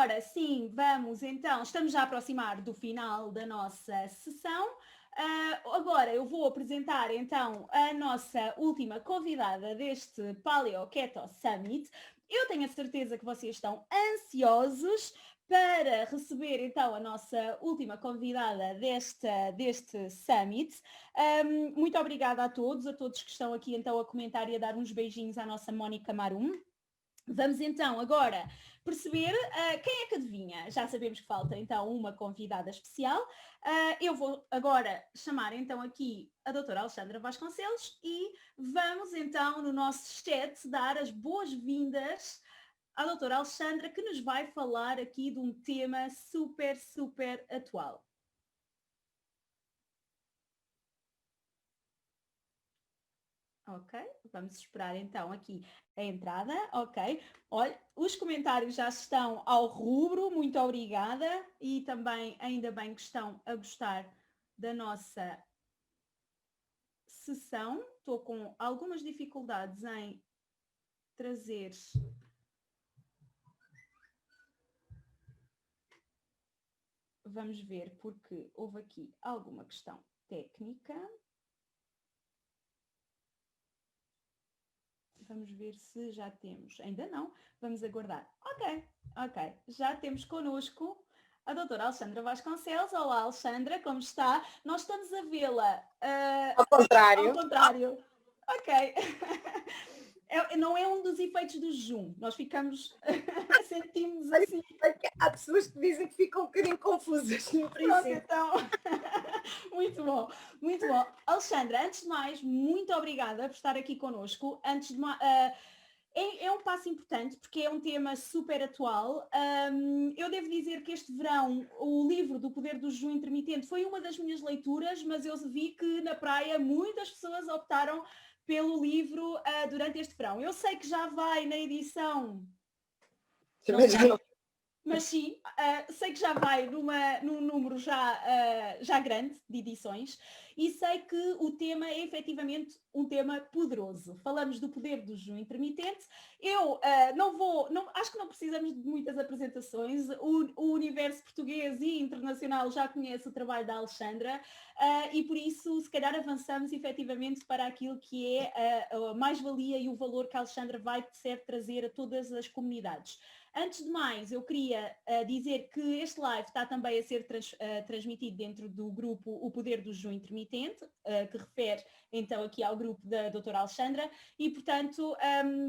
agora sim, vamos então, estamos já a aproximar do final da nossa sessão. Agora eu vou apresentar então a nossa última convidada deste Paleo Keto Summit. Eu tenho a certeza que vocês estão ansiosos para receber então a nossa última convidada deste Summit. Muito obrigada a todos que estão aqui então a comentar e a dar uns beijinhos à nossa Mónica Marum. Vamos então agora perceber quem é que adivinha. Já sabemos que falta então uma convidada especial. Eu vou agora chamar então aqui a doutora Alexandra Vasconcelos e vamos então no nosso chat dar as boas-vindas à doutora Alexandra, que nos vai falar aqui de um tema super, super atual. Ok, vamos esperar então aqui a entrada, ok. Olha, os comentários já estão ao rubro, muito obrigada e também ainda bem que estão a gostar da nossa sessão. Estou com algumas dificuldades em trazer... Vamos ver porque houve aqui alguma questão técnica. Vamos ver se já temos. Ainda não. Vamos aguardar. Ok. Já temos connosco a doutora Alexandra Vasconcelos. Olá, Alexandra, como está? Nós estamos a vê-la... Ao contrário. Ao contrário. Ok. Não é um dos efeitos do jejum. Nós ficamos... sentimos assim. Há pessoas que dizem que ficam um bocadinho confusas no princípio. Pronto, então... Muito bom, muito bom. Alexandra, antes de mais, muito obrigada por estar aqui connosco. Antes de mais, é um passo importante porque é um tema super atual. Eu devo dizer que este verão o livro do Poder do Jejum Intermitente foi uma das minhas leituras, mas eu vi que na praia muitas pessoas optaram pelo livro durante este verão. Eu sei que já vai na edição... Mas sim, sei que já vai num número já grande de edições e sei que o tema é efetivamente um tema poderoso. Falamos do poder do jejum intermitente. Eu acho que não precisamos de muitas apresentações. O universo português e internacional já conhece o trabalho da Alexandra e por isso se calhar avançamos efetivamente para aquilo que é a mais-valia e o valor que a Alexandra vai trazer a todas as comunidades. Antes de mais, eu queria dizer que este live está também a ser transmitido dentro do grupo O Poder do Jejum Intermitente, que refere então aqui ao grupo da doutora Alexandra, e portanto,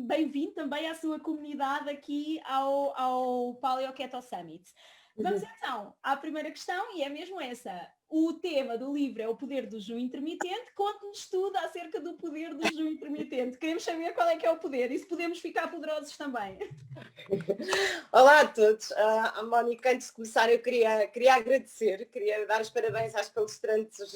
bem-vindo também à sua comunidade aqui ao Paleo Keto Summit. Vamos então à primeira questão, e é mesmo essa. O tema do livro é o poder do jejum intermitente. Conte-nos tudo acerca do poder do jejum intermitente. Queremos saber qual é que é o poder e se podemos ficar poderosos também. Olá a todos. Mónica, antes de começar eu queria queria dar os parabéns às palestrantes,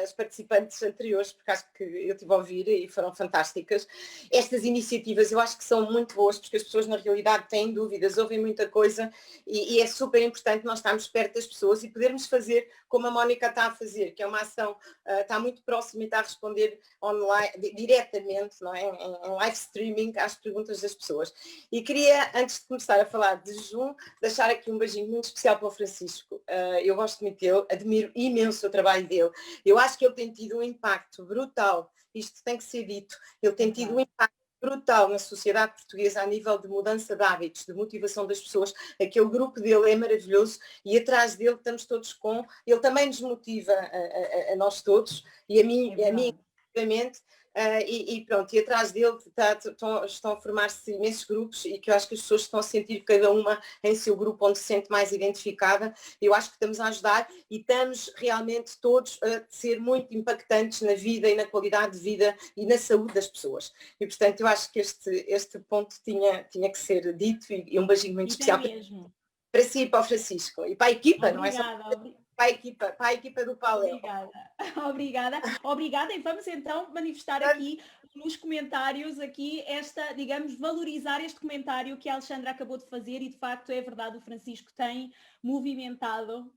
às participantes anteriores, porque acho que eu estive a ouvir e foram fantásticas. Estas iniciativas eu acho que são muito boas, porque as pessoas na realidade têm dúvidas, ouvem muita coisa e é super importante nós estarmos perto das pessoas e podermos fazer como a Mónica está a fazer, que é uma ação, está muito próxima e está a responder online, diretamente, não é? Em live streaming às perguntas das pessoas. E queria, antes de começar a falar de jejum, deixar aqui um beijinho muito especial para o Francisco. Eu gosto muito dele, admiro imenso o trabalho dele. Eu acho que ele tem tido um impacto brutal, isto tem que ser dito, ele tem tido um impacto brutal na sociedade portuguesa a nível de mudança de hábitos, de motivação das pessoas. Aquele grupo dele é maravilhoso e atrás dele estamos todos com... Ele também nos motiva a nós todos e a mim, obviamente. E pronto, e atrás dele estão a formar-se imensos grupos e que eu acho que as pessoas estão a sentir cada uma em seu grupo onde se sente mais identificada. Eu acho que estamos a ajudar e estamos realmente todos a ser muito impactantes na vida e na qualidade de vida e na saúde das pessoas. E portanto eu acho que este ponto tinha que ser dito e um beijinho muito especial para si e para o Francisco e para a equipa, não é só para a equipa do Paleo. Obrigada e vamos então manifestar aqui nos comentários digamos, valorizar este comentário que a Alexandra acabou de fazer e de facto é verdade, o Francisco tem movimentado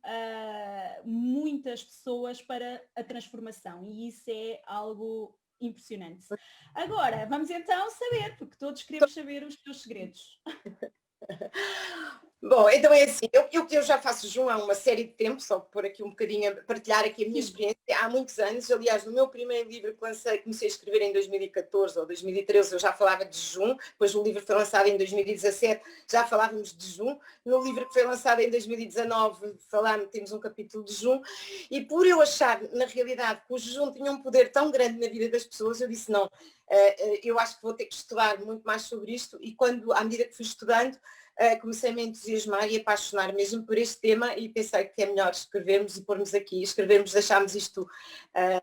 muitas pessoas para a transformação e isso é algo impressionante. Agora, vamos então saber, porque todos queremos saber os teus segredos. Bom, então é assim, eu já faço jejum há uma série de tempo, só por aqui um bocadinho, partilhar aqui a minha Sim. experiência, há muitos anos, aliás, no meu primeiro livro que lancei, comecei a escrever em 2014 ou 2013, eu já falava de jejum, depois o livro foi lançado em 2017, já falávamos de jejum, no livro que foi lançado em 2019, temos um capítulo de jejum, e por eu achar, na realidade, que o jejum tinha um poder tão grande na vida das pessoas, eu disse, não, eu acho que vou ter que estudar muito mais sobre isto, e quando, à medida que fui estudando, comecei-me a entusiasmar e apaixonar mesmo por este tema e pensei que é melhor escrevermos e pormos aqui, escrevermos, deixarmos isto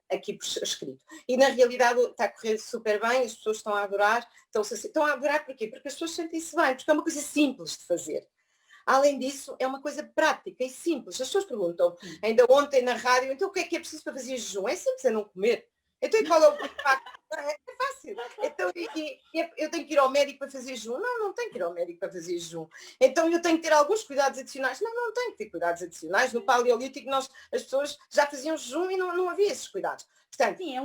aqui por escrito. E na realidade está a correr super bem, as pessoas estão a adorar, estão a adorar porquê? Porque as pessoas sentem-se bem, porque é uma coisa simples de fazer. Além disso, é uma coisa prática e simples. As pessoas perguntam, ainda ontem na rádio, então o que é preciso para fazer jejum? É simples, é não comer. Então e qual é o impacto? É fácil. Então eu tenho que ir ao médico para fazer jejum? Não, não tenho que ir ao médico para fazer jejum. Então eu tenho que ter alguns cuidados adicionais? Não, não tenho que ter cuidados adicionais. No Paleolítico as pessoas já faziam jejum e não havia esses cuidados. Portanto, Sim,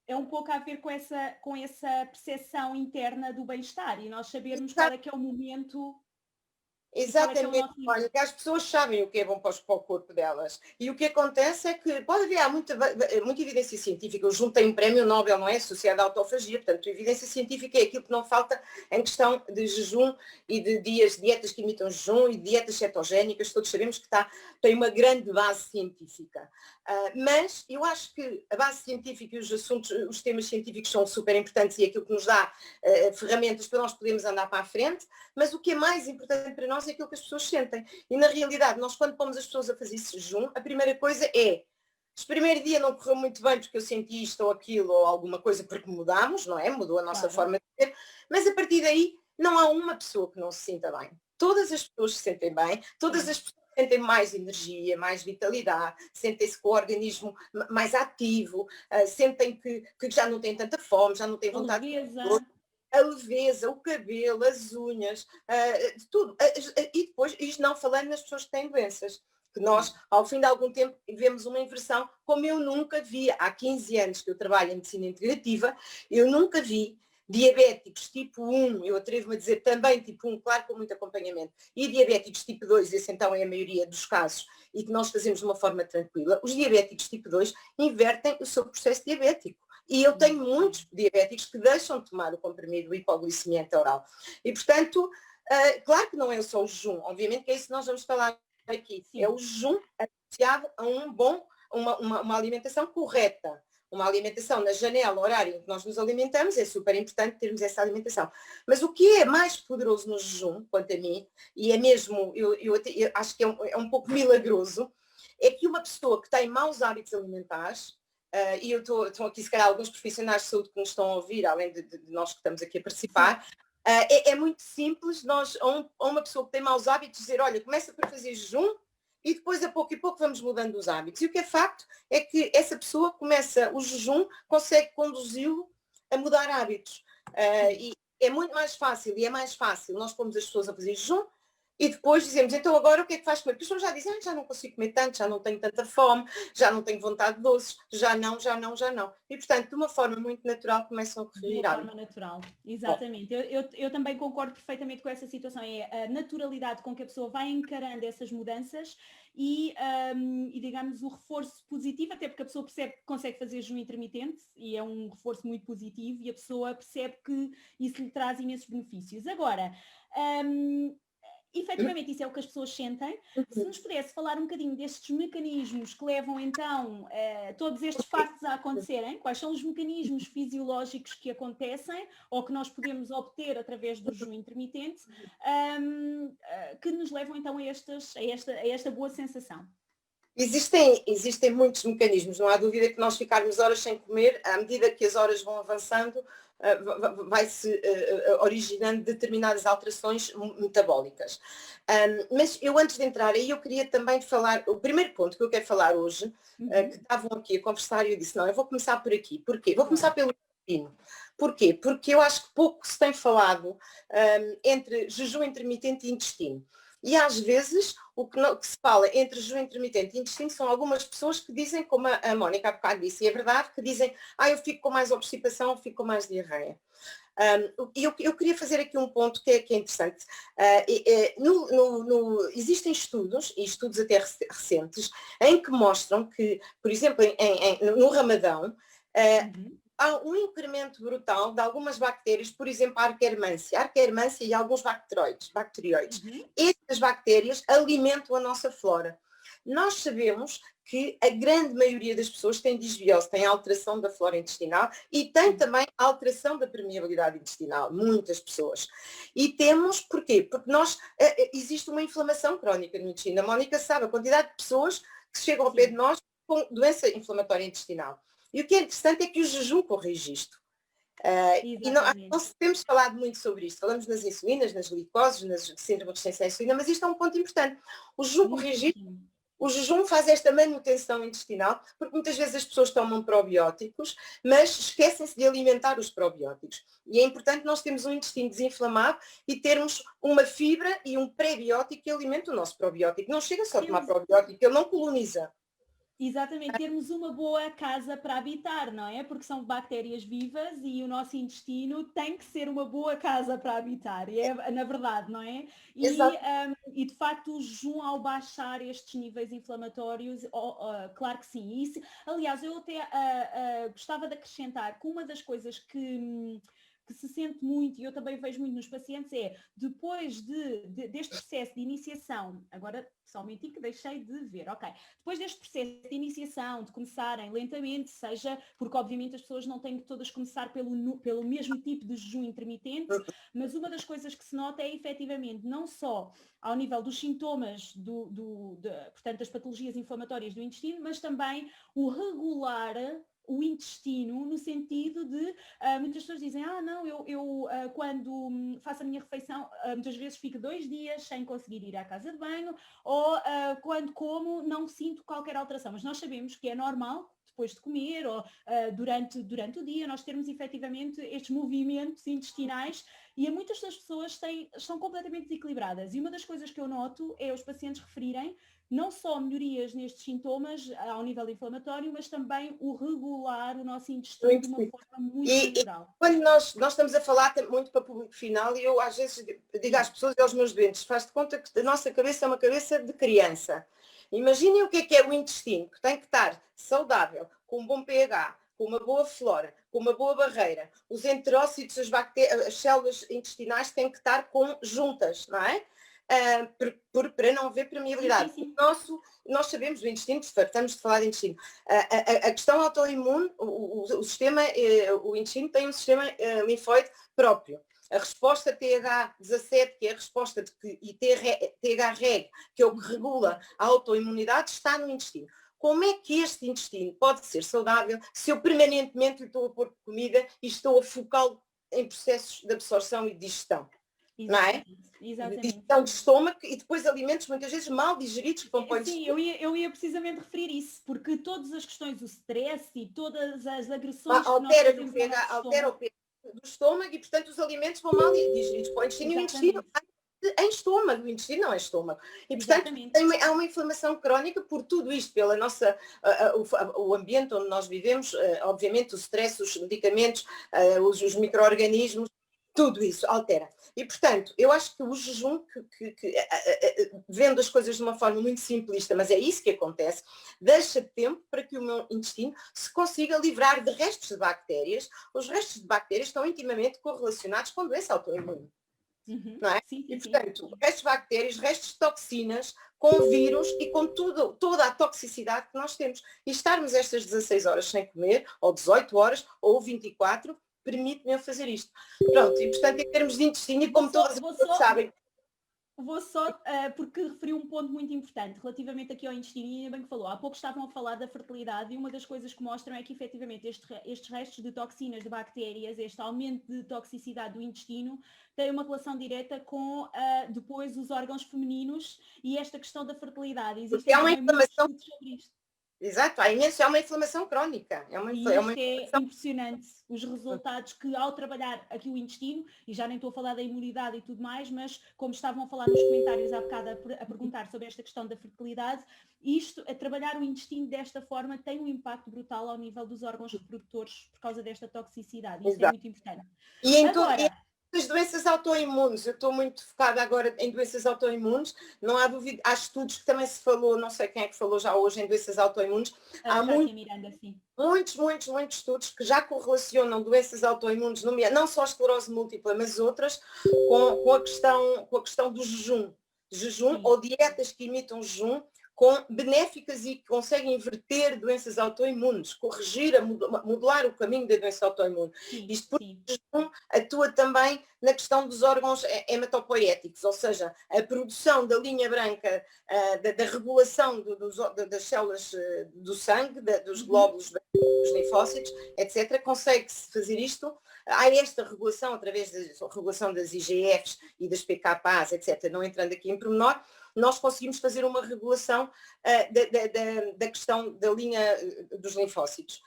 é um pouco a ver com essa percepção interna do bem-estar e nós sabermos qual é que é o momento e qual é que é o exatamente, nosso olha, limite. que as pessoas sabem o que é bom para o corpo delas. E o que acontece é que pode haver há muita evidência científica. O jejum tem um prémio Nobel, não é? Associado à autofagia. Portanto, a evidência científica é aquilo que não falta em questão de jejum e de dietas que imitam jejum e dietas cetogénicas. Todos sabemos que tem uma grande base científica. Mas eu acho que a base científica e os temas científicos são super importantes e é aquilo que nos dá ferramentas para nós podermos andar para a frente. Mas o que é mais importante para nós é aquilo que as pessoas sentem. E na realidade, nós quando pomos as pessoas a fazer esse jejum, a primeira coisa é, se o primeiro dia não correu muito bem porque eu senti isto ou aquilo ou alguma coisa porque mudámos, não é? Mudou a nossa Claro. forma de ser, mas a partir daí não há uma pessoa que não se sinta bem. Todas as pessoas se sentem bem, todas Sim. as pessoas sentem mais energia, mais vitalidade, sentem-se com o organismo mais ativo, sentem que já não têm tanta fome, já não têm A vontade de leveza. a leveza, o cabelo, as unhas, tudo. E depois, isto não falando nas pessoas que têm doenças, que nós, Sim. ao fim de algum tempo, vemos uma inversão, como eu nunca vi, há 15 anos que eu trabalho em medicina integrativa, eu nunca vi diabéticos tipo 1, eu atrevo-me a dizer também tipo 1, claro, com muito acompanhamento, e diabéticos tipo 2, esse então é a maioria dos casos, e que nós fazemos de uma forma tranquila, os diabéticos tipo 2 invertem o seu processo diabético. E eu tenho muitos diabéticos que deixam de tomar o comprimido hipoglicemia oral. E, portanto, claro que não é só o jejum, obviamente que é isso que nós vamos falar aqui. É Sim. o jejum associado a uma alimentação correta. Uma alimentação na janela horária em que nós nos alimentamos, é super importante termos essa alimentação. Mas o que é mais poderoso no jejum, quanto a mim, e é mesmo, eu acho que é um pouco milagroso, é que uma pessoa que tem maus hábitos alimentares, e eu estou aqui, se calhar, alguns profissionais de saúde que nos estão a ouvir, além de nós que estamos aqui a Sim. participar, é muito simples nós, a uma pessoa que tem maus hábitos, dizer, olha, começa por fazer jejum e depois, a pouco e pouco, vamos mudando os hábitos. E o que é facto é que essa pessoa começa o jejum, consegue conduzi-lo a mudar hábitos. E é muito mais fácil, e é mais fácil nós pomos as pessoas a fazer jejum e depois dizemos, então agora o que é que faz comer? Porque as pessoas já dizem, já não consigo comer tanto, já não tenho tanta fome, já não tenho vontade de doces, já não. E, portanto, de uma forma muito natural começam a De uma correr hábitos. forma natural, Bom, exatamente. Eu também concordo perfeitamente com essa situação. É a naturalidade com que a pessoa vai encarando essas mudanças e digamos, o reforço positivo, até porque a pessoa percebe que consegue fazer jejum intermitente e é um reforço muito positivo e a pessoa percebe que isso lhe traz imensos benefícios. Agora, um, efetivamente isso é o que as pessoas sentem. Se nos pudesse falar um bocadinho destes mecanismos que levam então todos estes factos a acontecerem, quais são os mecanismos fisiológicos que acontecem ou que nós podemos obter através do jejum intermitente que nos levam então a esta boa sensação. Existem muitos mecanismos, não há dúvida que nós ficarmos horas sem comer, à medida que as horas vão avançando, vai-se originando determinadas alterações metabólicas. Mas eu antes de entrar aí, eu queria também falar, o primeiro ponto que eu quero falar hoje, que estavam aqui a conversar e eu disse, não, eu vou começar por aqui. Porquê? Vou começar Claro. pelo intestino. Porquê? Porque eu acho que pouco se tem falado entre jejum intermitente e intestino. E às vezes o que se fala entre jejum intermitente e intestino são algumas pessoas que dizem, como a Mónica há bocado disse, e é verdade, que dizem, eu fico com mais obstipação, fico com mais diarreia. Eu queria fazer aqui um ponto que é interessante. Existem estudos, e estudos até recentes, em que mostram que, por exemplo, no Ramadão, há um incremento brutal de algumas bactérias, por exemplo, a Arqueirmância e alguns bacterióides. Estas bactérias alimentam a nossa flora. Nós sabemos que a grande maioria das pessoas tem disbiose, tem alteração da flora intestinal e tem também alteração da permeabilidade intestinal, muitas pessoas. E temos, porquê? Porque existe uma inflamação crónica no intestino. A Mónica sabe a quantidade de pessoas que chegam ao pé de nós com doença inflamatória intestinal. E o que é interessante é que o jejum corrige isto. E não temos falado muito sobre isto. Falamos nas insulinas, nas glicoses, nas síndrome de resistência à insulina, mas isto é um ponto importante. O jejum corrige isto. O jejum faz esta manutenção intestinal, porque muitas vezes as pessoas tomam probióticos, mas esquecem-se de alimentar os probióticos. E é importante nós termos um intestino desinflamado e termos uma fibra e um pré-biótico que alimenta o nosso probiótico. Não chega só a tomar probiótico, ele não coloniza. Exatamente, termos uma boa casa para habitar, não é? Porque são bactérias vivas e o nosso intestino tem que ser uma boa casa para habitar, e é na verdade, não é? E de facto o jejum ao baixar estes níveis inflamatórios, claro que sim. Isso, aliás, eu até gostava de acrescentar que uma das coisas que se sente muito, e eu também vejo muito nos pacientes, é depois deste processo de iniciação, agora só um momentinho que deixei de ver, ok, depois deste processo de iniciação, de começarem lentamente, seja, porque obviamente as pessoas não têm que todas começar pelo mesmo tipo de jejum intermitente, mas uma das coisas que se nota é efetivamente não só ao nível dos sintomas, portanto, das patologias inflamatórias do intestino, mas também o regular o intestino, no sentido de, muitas pessoas dizem, não, eu quando faço a minha refeição, muitas vezes fico 2 dias sem conseguir ir à casa de banho, ou quando como não sinto qualquer alteração, mas nós sabemos que é normal, depois de comer, ou durante o dia, nós termos efetivamente estes movimentos intestinais, e muitas das pessoas estão completamente desequilibradas, e uma das coisas que eu noto é os pacientes referirem não só melhorias nestes sintomas ao nível inflamatório, mas também o regular o nosso intestino de uma forma muito natural. Quando nós estamos a falar muito para o público final, e eu às vezes digo às pessoas e aos meus doentes, faz de conta que a nossa cabeça é uma cabeça de criança. Imaginem o que é o intestino, que tem que estar saudável, com um bom pH, com uma boa flora, com uma boa barreira. Os enterócitos, as células intestinais têm que estar juntas, não é? Para não haver permeabilidade. Sim. Nós sabemos do intestino, estamos de falar de intestino. A questão autoimune, o intestino tem um sistema linfóide próprio. A resposta TH17, que é a resposta e TH-REG, que é o que regula a autoimunidade, está no intestino. Como é que este intestino pode ser saudável se eu permanentemente lhe estou a pôr comida e estou a focá-lo em processos de absorção e de digestão? Não é? Exatamente. Digestão de estômago e depois alimentos muitas vezes mal digeridos que compõem. Sim, eu ia precisamente referir isso, porque todas as questões, o stress e todas as agressões altera o pH do estômago e portanto os alimentos vão mal digeridos para o intestino. E o intestino em estômago, o intestino não é estômago. E portanto há uma inflamação crónica por tudo isto, pela nossa, o ambiente onde nós vivemos, obviamente o stress, os medicamentos, os micro-organismos, tudo isso altera. E, portanto, eu acho que o jejum, vendo as coisas de uma forma muito simplista, mas é isso que acontece, deixa tempo para que o meu intestino se consiga livrar de restos de bactérias. Os restos de bactérias estão intimamente correlacionados com doença autoimune. Não é? Sim. Portanto, restos de bactérias, restos de toxinas, com vírus e com toda a toxicidade que nós temos. E estarmos estas 16 horas sem comer, ou 18 horas, ou 24, permite-me eu fazer isto. Pronto, e portanto em termos de intestino, e como todas as pessoas sabem... Vou só, porque referi um ponto muito importante relativamente aqui ao intestino, e ainda bem que falou. Há pouco estavam a falar da fertilidade, e uma das coisas que mostram é que efetivamente estes restos de toxinas, de bactérias, este aumento de toxicidade do intestino tem uma relação direta com depois os órgãos femininos e esta questão da fertilidade. Existem uma inflamação muitos estudos sobre isto. Exato, há imenso, é uma inflamação crónica. E isto é impressionante, os resultados que ao trabalhar aqui o intestino, e já nem estou a falar da imunidade e tudo mais, mas como estavam a falar nos comentários há bocado a perguntar sobre esta questão da fertilidade, isto, a trabalhar o intestino desta forma tem um impacto brutal ao nível dos órgãos reprodutores por causa desta toxicidade. Isso é Exato. muito importante. E em Agora, as doenças autoimunes, eu estou muito focada agora em doenças autoimunes, não há dúvida, há estudos que também se falou, não sei quem é que falou já hoje em doenças autoimunes, há Kátia Miranda, sim. muitos estudos que já correlacionam doenças autoimunes, não só a esclerose múltipla, mas outras, com a questão do jejum. Jejum ou dietas que imitam jejum, com benéficas e que conseguem inverter doenças autoimunes, corrigir, modular o caminho da doença autoimune. Isto porque o jejum atua também na questão dos órgãos hematopoéticos, ou seja, a produção da linha branca, da regulação das células do sangue, dos glóbulos, dos linfócitos, etc. Consegue-se fazer isto. Há esta regulação através da regulação das IGFs e das PKAs, etc. Não entrando aqui em pormenor, nós conseguimos fazer uma regulação da questão da linha dos linfócitos.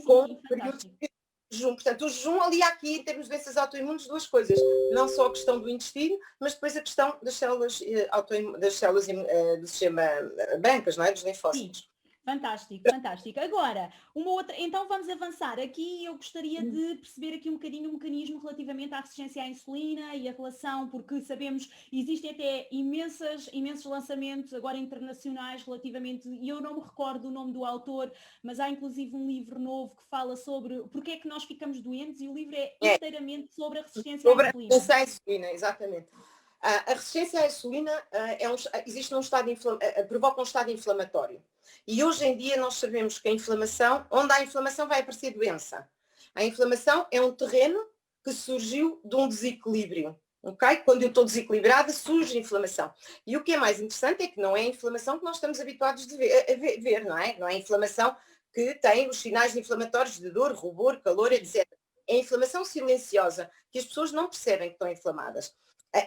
Com o período de jejum. Portanto, o jejum ali aqui, em termos de doenças autoimunes, duas coisas. Não só a questão do intestino, mas depois a questão das células, do sistema brancas, não é? Dos linfócitos. Sim. Fantástico. Agora, uma outra, então vamos avançar. Aqui eu gostaria de perceber aqui um bocadinho o mecanismo relativamente à resistência à insulina e a relação, porque sabemos, existem até imensos lançamentos agora internacionais relativamente, e eu não me recordo o nome do autor, mas há inclusive um livro novo que fala sobre porque é que nós ficamos doentes, e o livro é inteiramente sobre a resistência à insulina. Sobre a resistência à insulina, exatamente. A resistência à insulina existe provoca um estado inflamatório. E hoje em dia nós sabemos que a inflamação, onde há inflamação vai aparecer doença. A inflamação é um terreno que surgiu de um desequilíbrio. Okay? Quando eu estou desequilibrada, surge inflamação. E o que é mais interessante é que não é a inflamação que nós estamos habituados a ver, não é? Não é a inflamação que tem os sinais inflamatórios de dor, rubor, calor, etc. É a inflamação silenciosa, que as pessoas não percebem que estão inflamadas.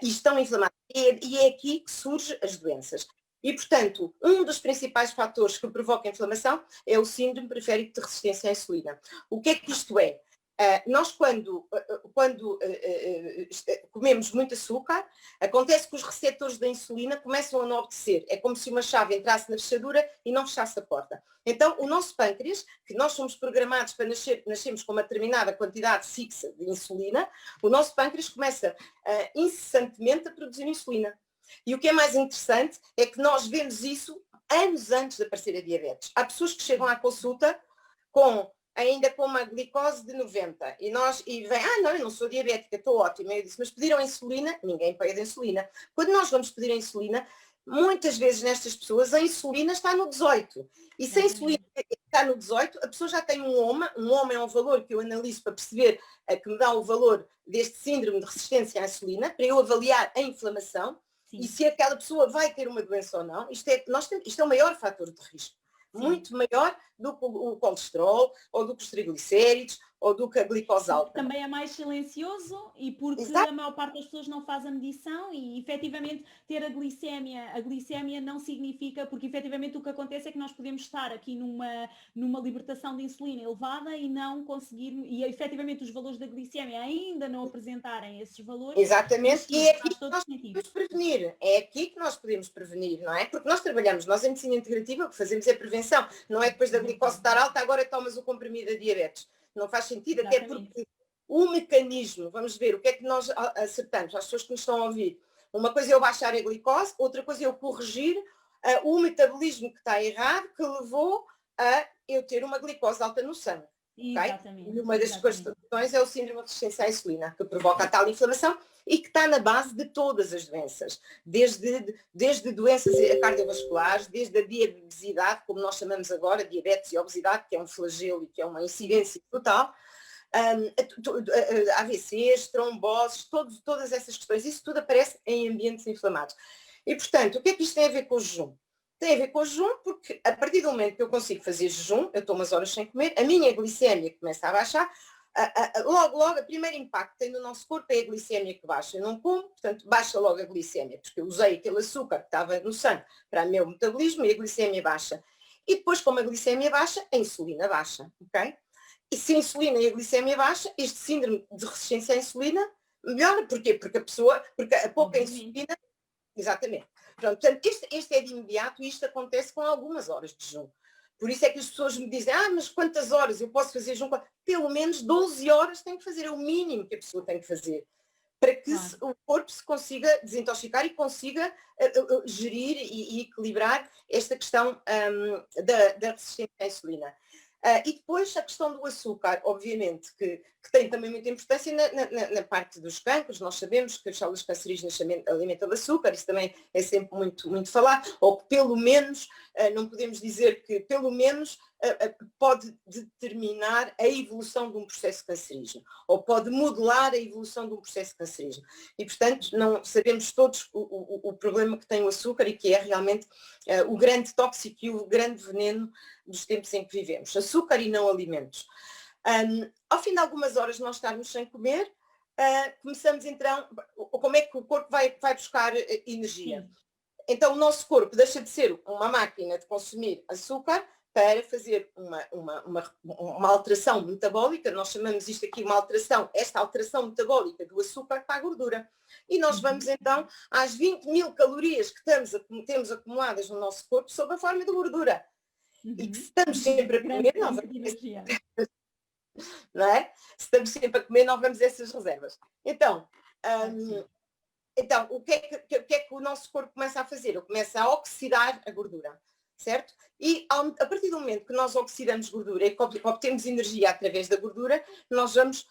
E estão inflamadas. E é aqui que surgem as doenças. E, portanto, um dos principais fatores que provoca a inflamação é o síndrome periférico de resistência à insulina. O que é que isto é? Nós, quando comemos muito açúcar, acontece que os receptores da insulina começam a não obedecer. É como se uma chave entrasse na fechadura e não fechasse a porta. Então, o nosso pâncreas, que nós somos programados para nascemos com uma determinada quantidade fixa de insulina, o nosso pâncreas começa incessantemente a produzir insulina. E o que é mais interessante é que nós vemos isso anos antes de aparecer a diabetes. Há pessoas que chegam à consulta ainda com uma glicose de 90 e vem, não, eu não sou diabética, estou ótima. Eu disse, mas pediram insulina? Ninguém pede insulina. Quando nós vamos pedir a insulina, muitas vezes nestas pessoas a insulina está no 18. E se a insulina está no 18, a pessoa já tem um OMA é um valor que eu analiso para perceber, que me dá o valor deste síndrome de resistência à insulina, para eu avaliar a inflamação. Sim. E se aquela pessoa vai ter uma doença ou não. Isto é o maior fator de risco. Sim. Muito maior do que o colesterol, ou do que os triglicéridos, ou do que a glicose alta. Também é mais silencioso e porque a maior parte das pessoas não faz a medição e efetivamente ter a glicémia não significa, porque efetivamente o que acontece é que nós podemos estar aqui numa libertação de insulina elevada e não conseguir, e efetivamente os valores da glicémia ainda não apresentarem esses valores. Exatamente, e é aqui que nós podemos prevenir, não é? Porque nós em medicina integrativa, o que fazemos é prevenção, não é depois da glicose estar alta, agora tomas o comprimido da diabetes. Não faz sentido, até porque o mecanismo, vamos ver, o que é que nós acertamos, às pessoas que nos estão a ouvir. Uma coisa é eu baixar a glicose, outra coisa é eu corrigir o metabolismo que está errado, que levou a eu ter uma glicose alta no sangue. Exatamente. Okay? E uma das questões é o síndrome de resistência à insulina, que provoca a tal inflamação e que está na base de todas as doenças, desde doenças cardiovasculares, desde a diabetesidade, como nós chamamos agora, diabetes e obesidade, que é um flagelo e que é uma incidência total, AVCs, tromboses, todas essas questões, isso tudo aparece em ambientes inflamados. E, portanto, o que é que isto tem a ver com o jejum? Tem a ver com o jejum porque a partir do momento que eu consigo fazer jejum, eu estou umas horas sem comer, a minha glicémia começa a baixar, logo, o primeiro impacto que tem no nosso corpo é a glicémia que baixa. Eu não como, portanto, baixa logo a glicémia, porque eu usei aquele açúcar que estava no sangue para o meu metabolismo e a glicémia baixa. E depois, como a glicemia baixa, a insulina baixa, ok? E se a insulina e a glicemia baixa, este síndrome de resistência à insulina melhora. Porquê? Porque a pouca insulina, exatamente. Pronto, portanto, este é de imediato e isto acontece com algumas horas de jejum. Por isso é que as pessoas me dizem, mas quantas horas eu posso fazer jejum? Pelo menos 12 horas tem que fazer, é o mínimo que a pessoa tem que fazer, para que o corpo se consiga desintoxicar e consiga gerir e equilibrar esta questão da resistência à insulina. E depois a questão do açúcar, obviamente, que tem também muita importância na parte dos cancros. Nós sabemos que as células cancerígenas se alimentam de açúcar, isso também é sempre muito falado, ou que pelo menos, não podemos dizer que pelo menos pode determinar a evolução de um processo cancerígeno, ou pode modelar a evolução de um processo cancerígeno. E, portanto, não sabemos todos o problema que tem o açúcar e que é realmente o grande tóxico e o grande veneno dos tempos em que vivemos. Açúcar e não alimentos. Ao fim de algumas horas nós estarmos sem comer, começamos então, como é que o corpo vai buscar energia? Sim. Então o nosso corpo deixa de ser uma máquina de consumir açúcar para fazer uma alteração metabólica. Nós chamamos isto aqui esta alteração metabólica do açúcar para a gordura. E nós vamos então às 20.000 calorias que temos acumuladas no nosso corpo sob a forma de gordura. E que se estamos sempre a comer, não é? Se estamos sempre a comer, não vamos essas reservas. Então, o que é que o nosso corpo começa a fazer? Ele começa a oxidar a gordura, certo? E a partir do momento que nós oxidamos gordura e que obtemos energia através da gordura, nós vamos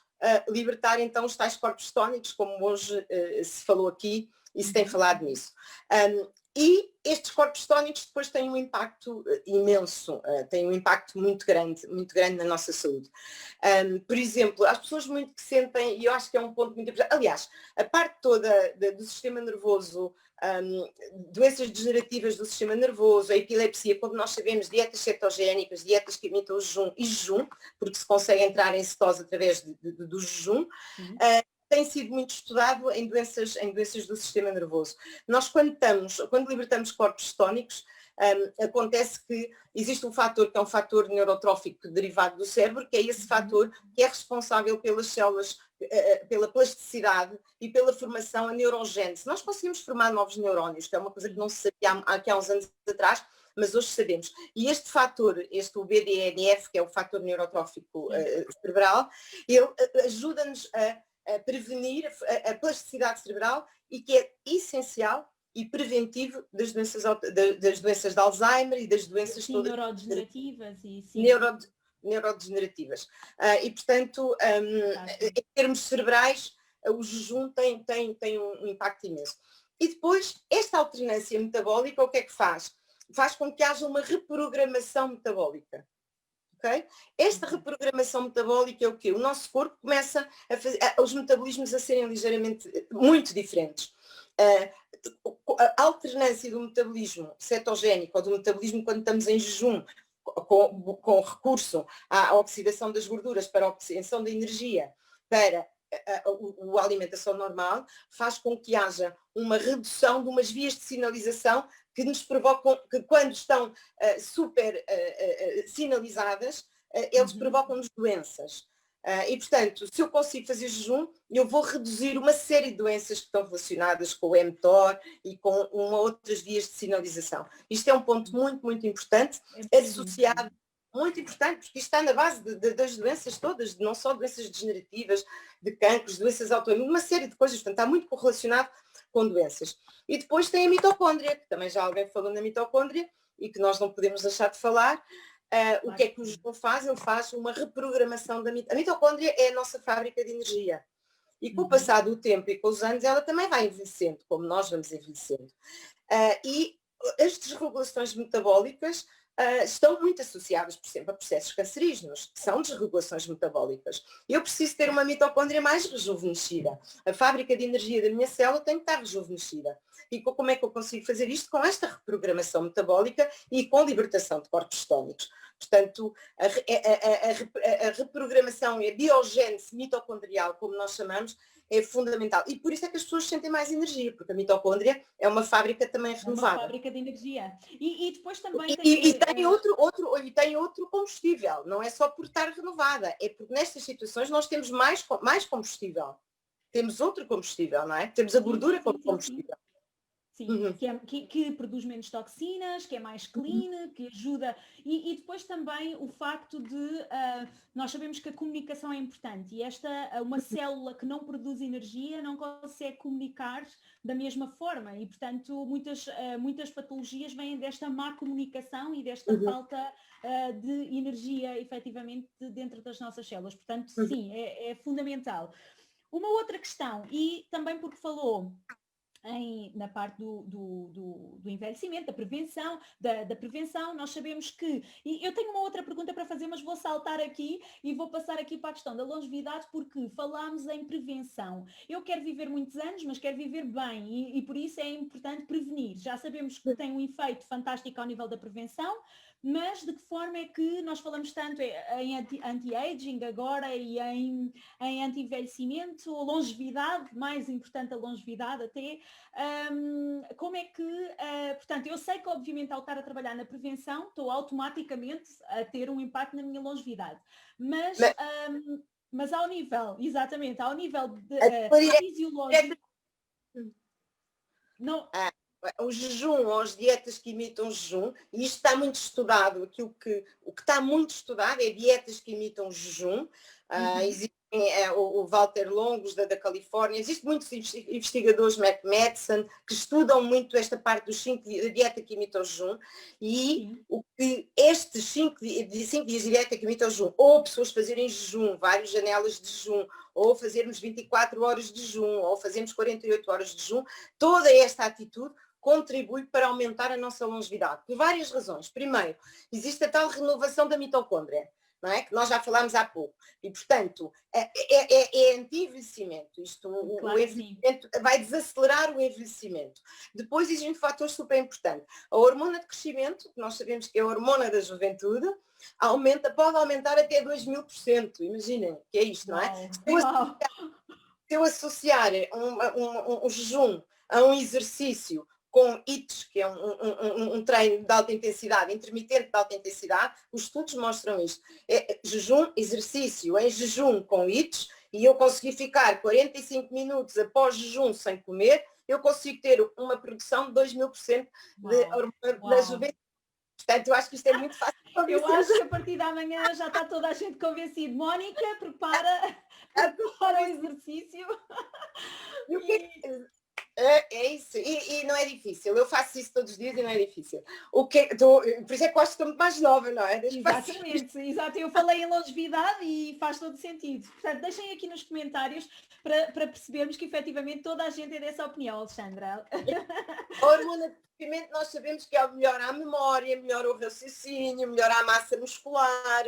libertar então os tais corpos tónicos, como hoje se falou aqui e se tem falado nisso. E estes corpos tónicos depois têm um impacto imenso, têm um impacto muito grande na nossa saúde. Por exemplo, as pessoas muito que sentem, e eu acho que é um ponto muito importante, aliás, a parte toda do sistema nervoso, doenças degenerativas do sistema nervoso, a epilepsia, como nós sabemos, dietas cetogénicas, dietas que imitam o jejum, porque se consegue entrar em cetose através do jejum, tem sido muito estudado em doenças do sistema nervoso. Nós, quando libertamos corpos tónicos, acontece que existe um fator que é um fator neurotrófico derivado do cérebro, que é esse fator que é responsável pelas células, pela plasticidade e pela formação, a neurogênese. Nós conseguimos formar novos neurónios, que é uma coisa que não se sabia há uns anos atrás, mas hoje sabemos. E este fator, o BDNF, que é o fator neurotrófico cerebral, ele ajuda-nos a prevenir a plasticidade cerebral e que é essencial e preventivo das doenças de Alzheimer e das doenças todas neurodegenerativas neurodegenerativas. E portanto, em termos cerebrais, o jejum tem um impacto imenso. E depois, esta alternância metabólica, o que é que faz? Faz com que haja uma reprogramação metabólica. Okay? Esta reprogramação metabólica é o quê? O nosso corpo começa a fazer os metabolismos a serem ligeiramente muito diferentes. A alternância do metabolismo cetogénico ou do metabolismo quando estamos em jejum, com recurso à oxidação das gorduras para a obtenção da energia para a alimentação normal, faz com que haja uma redução de umas vias de sinalização que nos provocam, que quando estão super sinalizadas, eles provocam-nos doenças. E, portanto, se eu consigo fazer jejum, eu vou reduzir uma série de doenças que estão relacionadas com o mTOR e com outras vias de sinalização. Isto é um ponto muito importante, associado, muito importante, porque isto está na base das doenças todas, não só doenças degenerativas, de cancros, doenças autoimunes, uma série de coisas, portanto, está muito correlacionado com doenças. E depois tem a mitocôndria, que também já alguém falou na mitocôndria e que nós não podemos deixar de falar. O que é que o jejum faz? Ele faz uma reprogramação da mitocôndria. A mitocôndria é a nossa fábrica de energia. E com o passar do tempo e com os anos, ela também vai envelhecendo, como nós vamos envelhecendo. E as desregulações metabólicas estão muito associadas, por exemplo, a processos cancerígenos, que são desregulações metabólicas. Eu preciso ter uma mitocôndria mais rejuvenescida. A fábrica de energia da minha célula tem que estar rejuvenescida. E como é que eu consigo fazer isto? Com esta reprogramação metabólica e com libertação de corpos tónicos. Portanto, a reprogramação e a biogênese mitocondrial, como nós chamamos, é fundamental. E por isso é que as pessoas sentem mais energia, porque a mitocôndria é uma fábrica também É uma renovada. fábrica de energia. E depois também E tem outro combustível, não é só por estar renovada, é porque nestas situações nós temos mais combustível. Temos outro combustível, não é? Temos a gordura como combustível. Sim, que produz menos toxinas, que é mais clean, que ajuda. E depois também o facto de nós sabemos que a comunicação é importante e uma célula que não produz energia não consegue comunicar da mesma forma e, portanto, muitas patologias vêm desta má comunicação e desta falta de energia, efetivamente, dentro das nossas células. Portanto, sim, é fundamental. Uma outra questão, e também porque falou na parte do envelhecimento, da prevenção, nós sabemos que, e eu tenho uma outra pergunta para fazer, mas vou saltar aqui e vou passar aqui para a questão da longevidade, porque falámos em prevenção. Eu quero viver muitos anos, mas quero viver bem e por isso é importante prevenir. Já sabemos que tem um efeito fantástico ao nível da prevenção, mas de que forma é que nós falamos tanto em anti-aging agora e em anti-envelhecimento, longevidade, mais importante a longevidade até, como é que, portanto, eu sei que obviamente ao estar a trabalhar na prevenção estou automaticamente a ter um impacto na minha longevidade, mas ao nível, exatamente, ao nível fisiológico, não... O jejum ou as dietas que imitam jejum, e isto está muito estudado, o que está muito estudado é dietas que imitam jejum. Existem o Walter Longos da Califórnia, existem muitos investigadores, Matt Madsen, que estudam muito esta parte dos 5 dias de dieta que imitam jejum, e o que estes 5 dias de dieta que imitam jejum, ou pessoas fazerem jejum, várias janelas de jejum, ou fazermos 24 horas de jejum, ou fazermos 48 horas de jejum, toda esta atitude contribui para aumentar a nossa longevidade, por várias razões. Primeiro, existe a tal renovação da mitocôndria, não é? Que nós já falámos há pouco. E, portanto, é anti-envelhecimento. O envelhecimento vai desacelerar o envelhecimento. Depois existe um fator super importante. A hormona de crescimento, que nós sabemos que é a hormona da juventude, pode aumentar até 2000%. Imaginem que é isto, não é? Se eu associar um jejum a um exercício com HIIT, que é um treino de alta intensidade, intermitente de alta intensidade, os estudos mostram isto. Jejum, exercício em jejum com HIIT, e eu consegui ficar 45 minutos após jejum sem comer, eu consigo ter uma produção de 2000% da juventude. Portanto, eu acho que isto é muito fácil. Eu acho que a partir da manhã já está toda a gente convencida. Mónica, prepara o exercício. É isso, e não é difícil, eu faço isso todos os dias e não é difícil. Por isso é que eu acho que estou muito mais nova, não é? Exatamente, exato. Eu falei em longevidade e faz todo sentido. Portanto, deixem aqui nos comentários para percebermos que efetivamente toda a gente é dessa opinião, Alexandra. A hormona de crescimento nós sabemos que melhora a memória, melhora o raciocínio, melhora a massa muscular,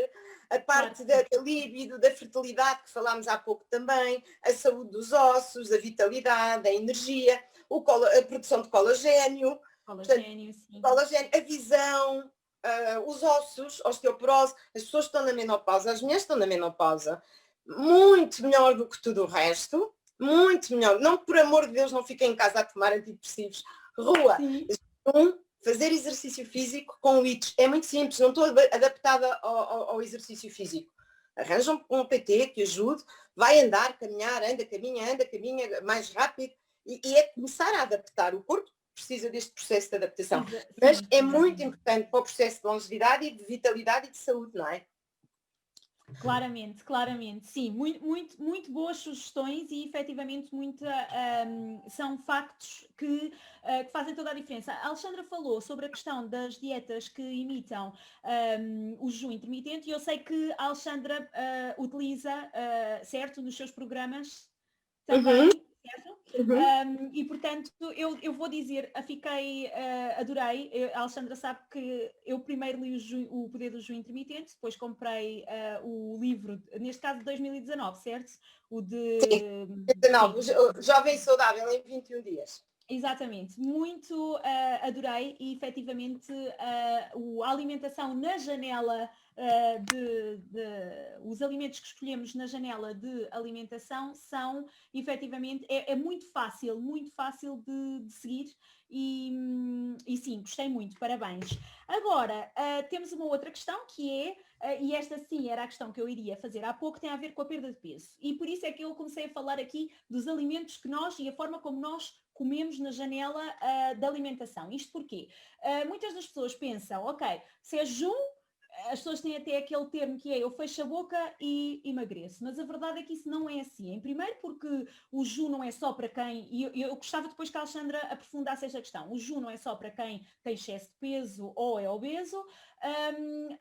a parte da libido, da fertilidade, que falámos há pouco também, a saúde dos ossos, a vitalidade, a energia, a produção de colagênio, a visão, os ossos, osteoporose. As pessoas estão na menopausa, as mulheres estão na menopausa, muito melhor do que tudo o resto, muito melhor. Não, por amor de Deus, não fiquem em casa a tomar antidepressivos. Rua, fazer exercício físico com o HIIT. É muito simples, não estou adaptada ao exercício físico. Arranjam um PT que ajude, vai andar, caminhar, caminha mais rápido, e é começar a adaptar. O corpo precisa deste processo de adaptação. Mas é muito importante para o processo de longevidade e de vitalidade e de saúde, não é? Claramente, sim, muito boas sugestões e efetivamente são factos que fazem toda a diferença. A Alexandra falou sobre a questão das dietas que imitam o jejum intermitente e eu sei que a Alexandra utiliza, certo, nos seus programas também, certo? E portanto eu vou dizer, adorei, a Alexandra sabe que eu primeiro li o Poder do Jejum Intermitente, depois comprei o livro, neste caso de 2019, certo? O de... Sim, 19, o Jovem Saudável em 21 dias. Exatamente, muito adorei e efetivamente a alimentação na janela, os alimentos que escolhemos na janela de alimentação são efetivamente, é muito fácil de seguir e sim, gostei muito, parabéns. Agora, temos uma outra questão que é, e esta sim era a questão que eu iria fazer há pouco, tem a ver com a perda de peso. E por isso é que eu comecei a falar aqui dos alimentos que nós e a forma como nós comemos na janela da alimentação. Isto porquê? Muitas das pessoas pensam, ok, se é jejum, as pessoas têm até aquele termo que é eu fecho a boca e emagreço, mas a verdade é que isso não é assim. Em primeiro porque o jejum não é só para quem, e eu gostava depois que a Alexandra aprofundasse esta questão, o jejum não é só para quem tem excesso de peso ou é obeso,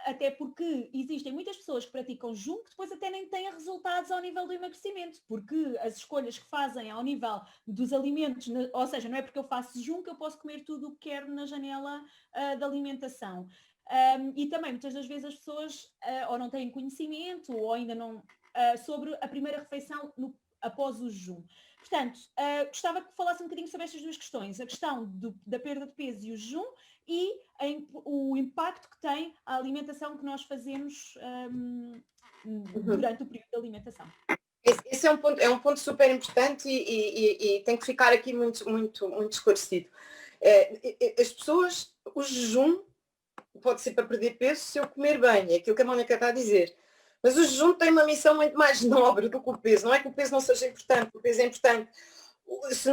até porque existem muitas pessoas que praticam jejum que depois até nem têm resultados ao nível do emagrecimento, porque as escolhas que fazem ao nível dos alimentos, ou seja, não é porque eu faço jejum que eu posso comer tudo o que quero na janela da alimentação. E também muitas das vezes as pessoas ou não têm conhecimento ou ainda não sobre a primeira refeição após o jejum. Portanto, gostava que falasse um bocadinho sobre estas duas questões, a questão da perda de peso e o jejum e o impacto que tem a alimentação que nós fazemos durante o período de alimentação. Esse é um ponto super importante e tem que ficar aqui muito esclarecido. As pessoas, o jejum pode ser para perder peso se eu comer bem, é aquilo que a Mónica está a dizer. Mas o jejum tem uma missão muito mais nobre do que o peso. Não é que o peso não seja importante, o peso é importante. Se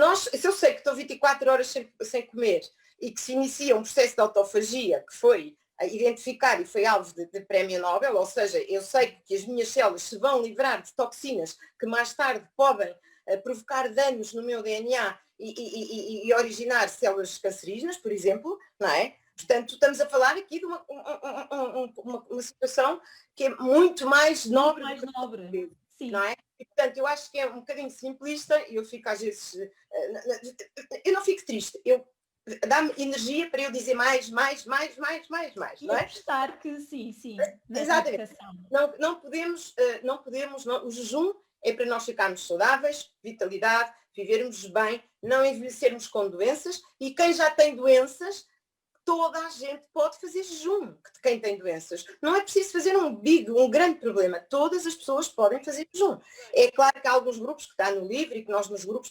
eu sei que estou 24 horas sem comer e que se inicia um processo de autofagia que foi a identificar e foi alvo de prémio Nobel, ou seja, eu sei que as minhas células se vão livrar de toxinas que mais tarde podem provocar danos no meu DNA e originar células cancerígenas, por exemplo, não é? Portanto, estamos a falar aqui de uma situação que é muito mais nobre. Muito mais nobre, sim. Não é? E, portanto, eu acho que é um bocadinho simplista e eu fico às vezes... eu não fico triste, dá-me energia para eu dizer mais, não é? Apostar que sim. Exatamente. Não podemos, o jejum é para nós ficarmos saudáveis, vitalidade, vivermos bem, não envelhecermos com doenças e quem já tem doenças, toda a gente pode fazer jejum, quem tem doenças. Não é preciso fazer um grande problema. Todas as pessoas podem fazer jejum. É claro que há alguns grupos que está no livro e que nós nos grupos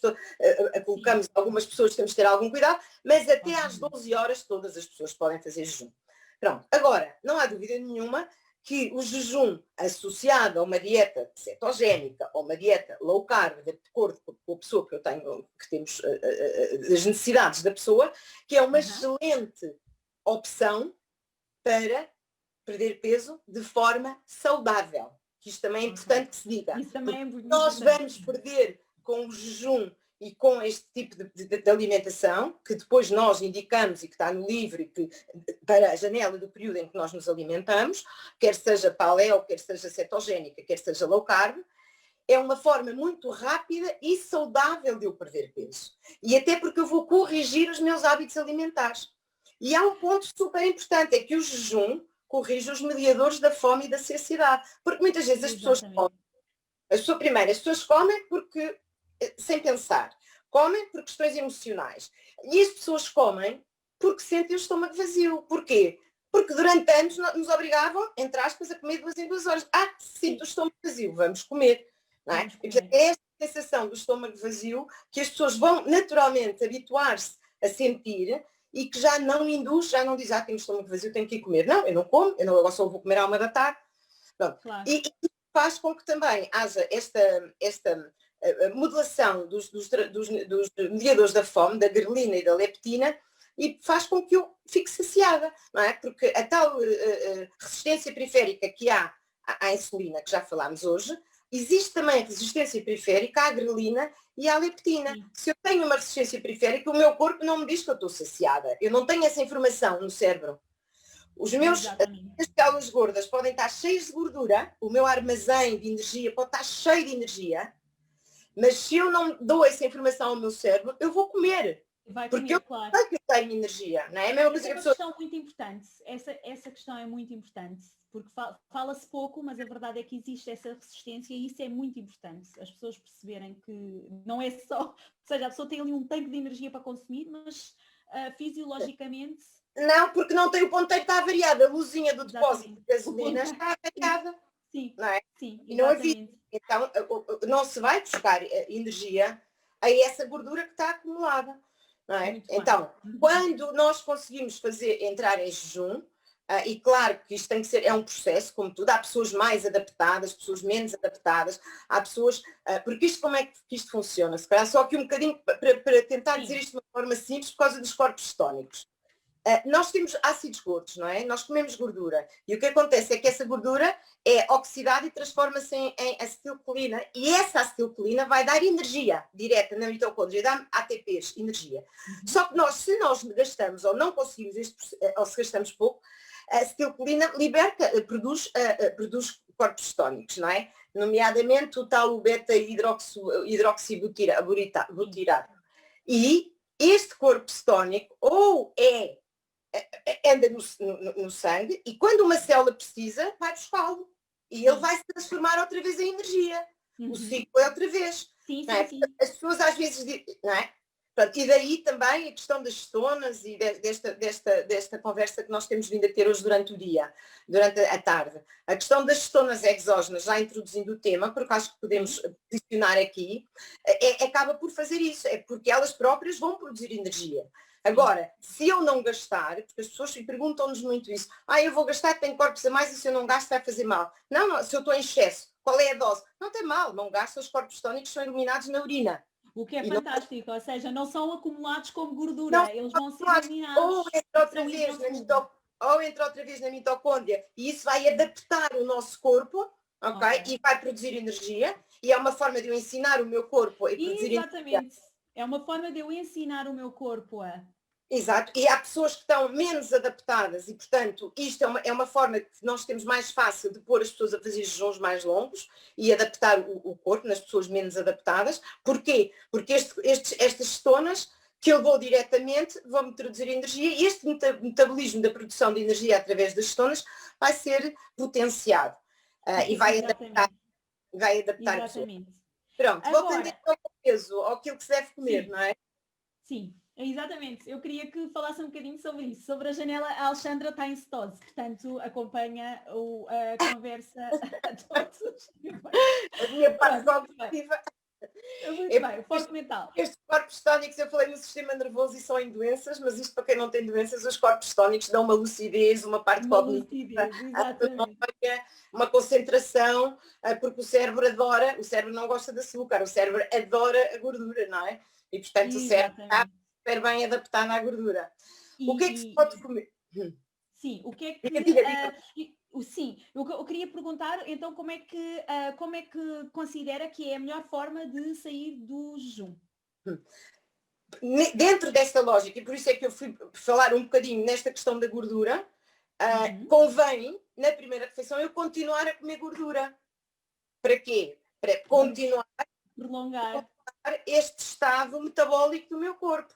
colocamos algumas pessoas que temos que ter algum cuidado, mas até às 12 horas todas as pessoas podem fazer jejum. Pronto. Agora, não há dúvida nenhuma que o jejum associado a uma dieta cetogénica ou uma dieta low carb, de acordo com a pessoa que temos as necessidades da pessoa, que é uma excelente opção para perder peso de forma saudável. Que isto também é importante que se diga. Isso também é muito nós vamos perder com o jejum e com este tipo de alimentação, que depois nós indicamos e que está no livro, e que, para a janela do período em que nós nos alimentamos, quer seja paleo, quer seja cetogénica, quer seja low carb, é uma forma muito rápida e saudável de eu perder peso. E até porque eu vou corrigir os meus hábitos alimentares. E há um ponto super importante, é que o jejum corrige os mediadores da fome e da saciedade. Porque muitas vezes as pessoas comem. As pessoas comem porque, sem pensar, comem por questões emocionais. E as pessoas comem porque sentem o estômago vazio. Porquê? Porque durante anos nos obrigavam, entre aspas, a comer 2 em 2 horas. Sinto o estômago vazio, vamos comer. Não é? É esta sensação do estômago vazio que as pessoas vão naturalmente habituar-se a sentir e que já não induz, já não diz, tenho o estômago vazio, tenho que ir comer. Não, eu não como, agora só vou comer à 1 da tarde. Claro. E faz com que também haja esta modulação dos mediadores da fome, da grelina e da leptina, e faz com que eu fique saciada, não é? Porque a tal resistência periférica que há à insulina, que já falámos hoje, existe também resistência periférica à grelina e à leptina. Sim. Se eu tenho uma resistência periférica, o meu corpo não me diz que eu estou saciada. Eu não tenho essa informação no cérebro. As minhas células gordas podem estar cheias de gordura, o meu armazém de energia pode estar cheio de energia, mas se eu não dou essa informação ao meu cérebro, eu vou comer. Vai Porque comer, eu claro. sei que eu tenho energia, não é? A mesma coisa Essa que é a uma pessoa... questão muito importante. Essa questão é muito importante, porque fala-se pouco, mas a verdade é que existe essa resistência e isso é muito importante. As pessoas perceberem que não é só, ou seja, a pessoa tem ali um tanque de energia para consumir, mas fisiologicamente... Não, porque não tem o ponteiro, está avariado. A luzinha do depósito de Exatamente. gasolina está avariada, Sim, não é? sim, E não havia. exatamente. Então, não se vai buscar energia a essa gordura que está acumulada, não é? Muito Então, bem. quando nós conseguimos entrar em jejum, e claro que isto tem que ser, é um processo, como tudo, há pessoas mais adaptadas, pessoas menos adaptadas, há pessoas, porque isto como é que isto funciona? Se calhar só aqui um bocadinho para tentar dizer isto de uma forma simples, por causa dos corpos cetónicos. Nós temos ácidos gordos, não é? Nós comemos gordura. E o que acontece é que essa gordura é oxidada e transforma-se em acetilcolina. E essa acetilcolina vai dar energia direta na mitocôndria, dá ATPs, energia. Só que se nós gastamos ou não conseguimos, ou se gastamos pouco, a acetilcolina produz corpos cetónicos, não é? Nomeadamente o tal beta-hidroxibutirato. E este corpo cetónico ou anda no sangue e quando uma célula precisa, vai buscá-lo. E ele vai se transformar outra vez em energia. O ciclo é outra vez. Sim, não é? sim. As pessoas às vezes dizem, não é? Pronto, e daí também a questão das cetonas e desta conversa que nós temos vindo a ter hoje durante o dia, durante a tarde. A questão das cetonas exógenas, já introduzindo o tema, porque acho que podemos posicionar aqui, acaba por fazer isso, é porque elas próprias vão produzir energia. Agora, se eu não gastar, porque as pessoas perguntam-nos muito isso, eu vou gastar, tenho corpos a mais e se eu não gasto vai fazer mal. Não, se eu estou em excesso, qual é a dose? Não tem mal, não gasta, os corpos cetónicos são eliminados na urina. O que é fantástico, ou seja, não são acumulados como gordura, Não, eles vão ser eliminados. Ou entra outra vez na mitocôndria e isso vai adaptar o nosso corpo, ok? E vai produzir energia. E é uma forma de eu ensinar o meu corpo a produzir Exatamente. energia. É uma forma de eu ensinar o meu corpo a... Exato, e há pessoas que estão menos adaptadas e, portanto, isto é uma forma que nós temos mais fácil de pôr as pessoas a fazer jejuns mais longos e adaptar o corpo nas pessoas menos adaptadas. Porquê? Porque estas cetonas que eu vou diretamente vão-me produzir energia e este metabolismo da produção de energia através das cetonas vai ser potenciado e vai adaptar a pessoa. Pronto, voltando então ao peso, ao que se deve comer, não é? Sim. Exatamente, eu queria que falasse um bocadinho sobre isso, sobre a janela. A Alexandra está em cetose, portanto acompanha a conversa a todos. A minha parte cognitiva. Muito bem, o foco mental. Estes corpos cetónicos, eu falei no sistema nervoso e só em doenças, mas isto para quem não tem doenças, os corpos cetónicos dão uma lucidez, uma parte cognitiva, uma concentração, porque o cérebro não gosta de açúcar, o cérebro adora a gordura, não é? E portanto o cérebro está super bem adaptado à gordura. O que é que se pode comer? Sim, o que é que... Sim, eu queria perguntar então como é que considera que é a melhor forma de sair do jejum? Dentro desta lógica, e por isso é que eu fui falar um bocadinho nesta questão da gordura, convém, na primeira refeição, eu continuar a comer gordura. Para quê? Para continuar prolongar este estado metabólico do meu corpo.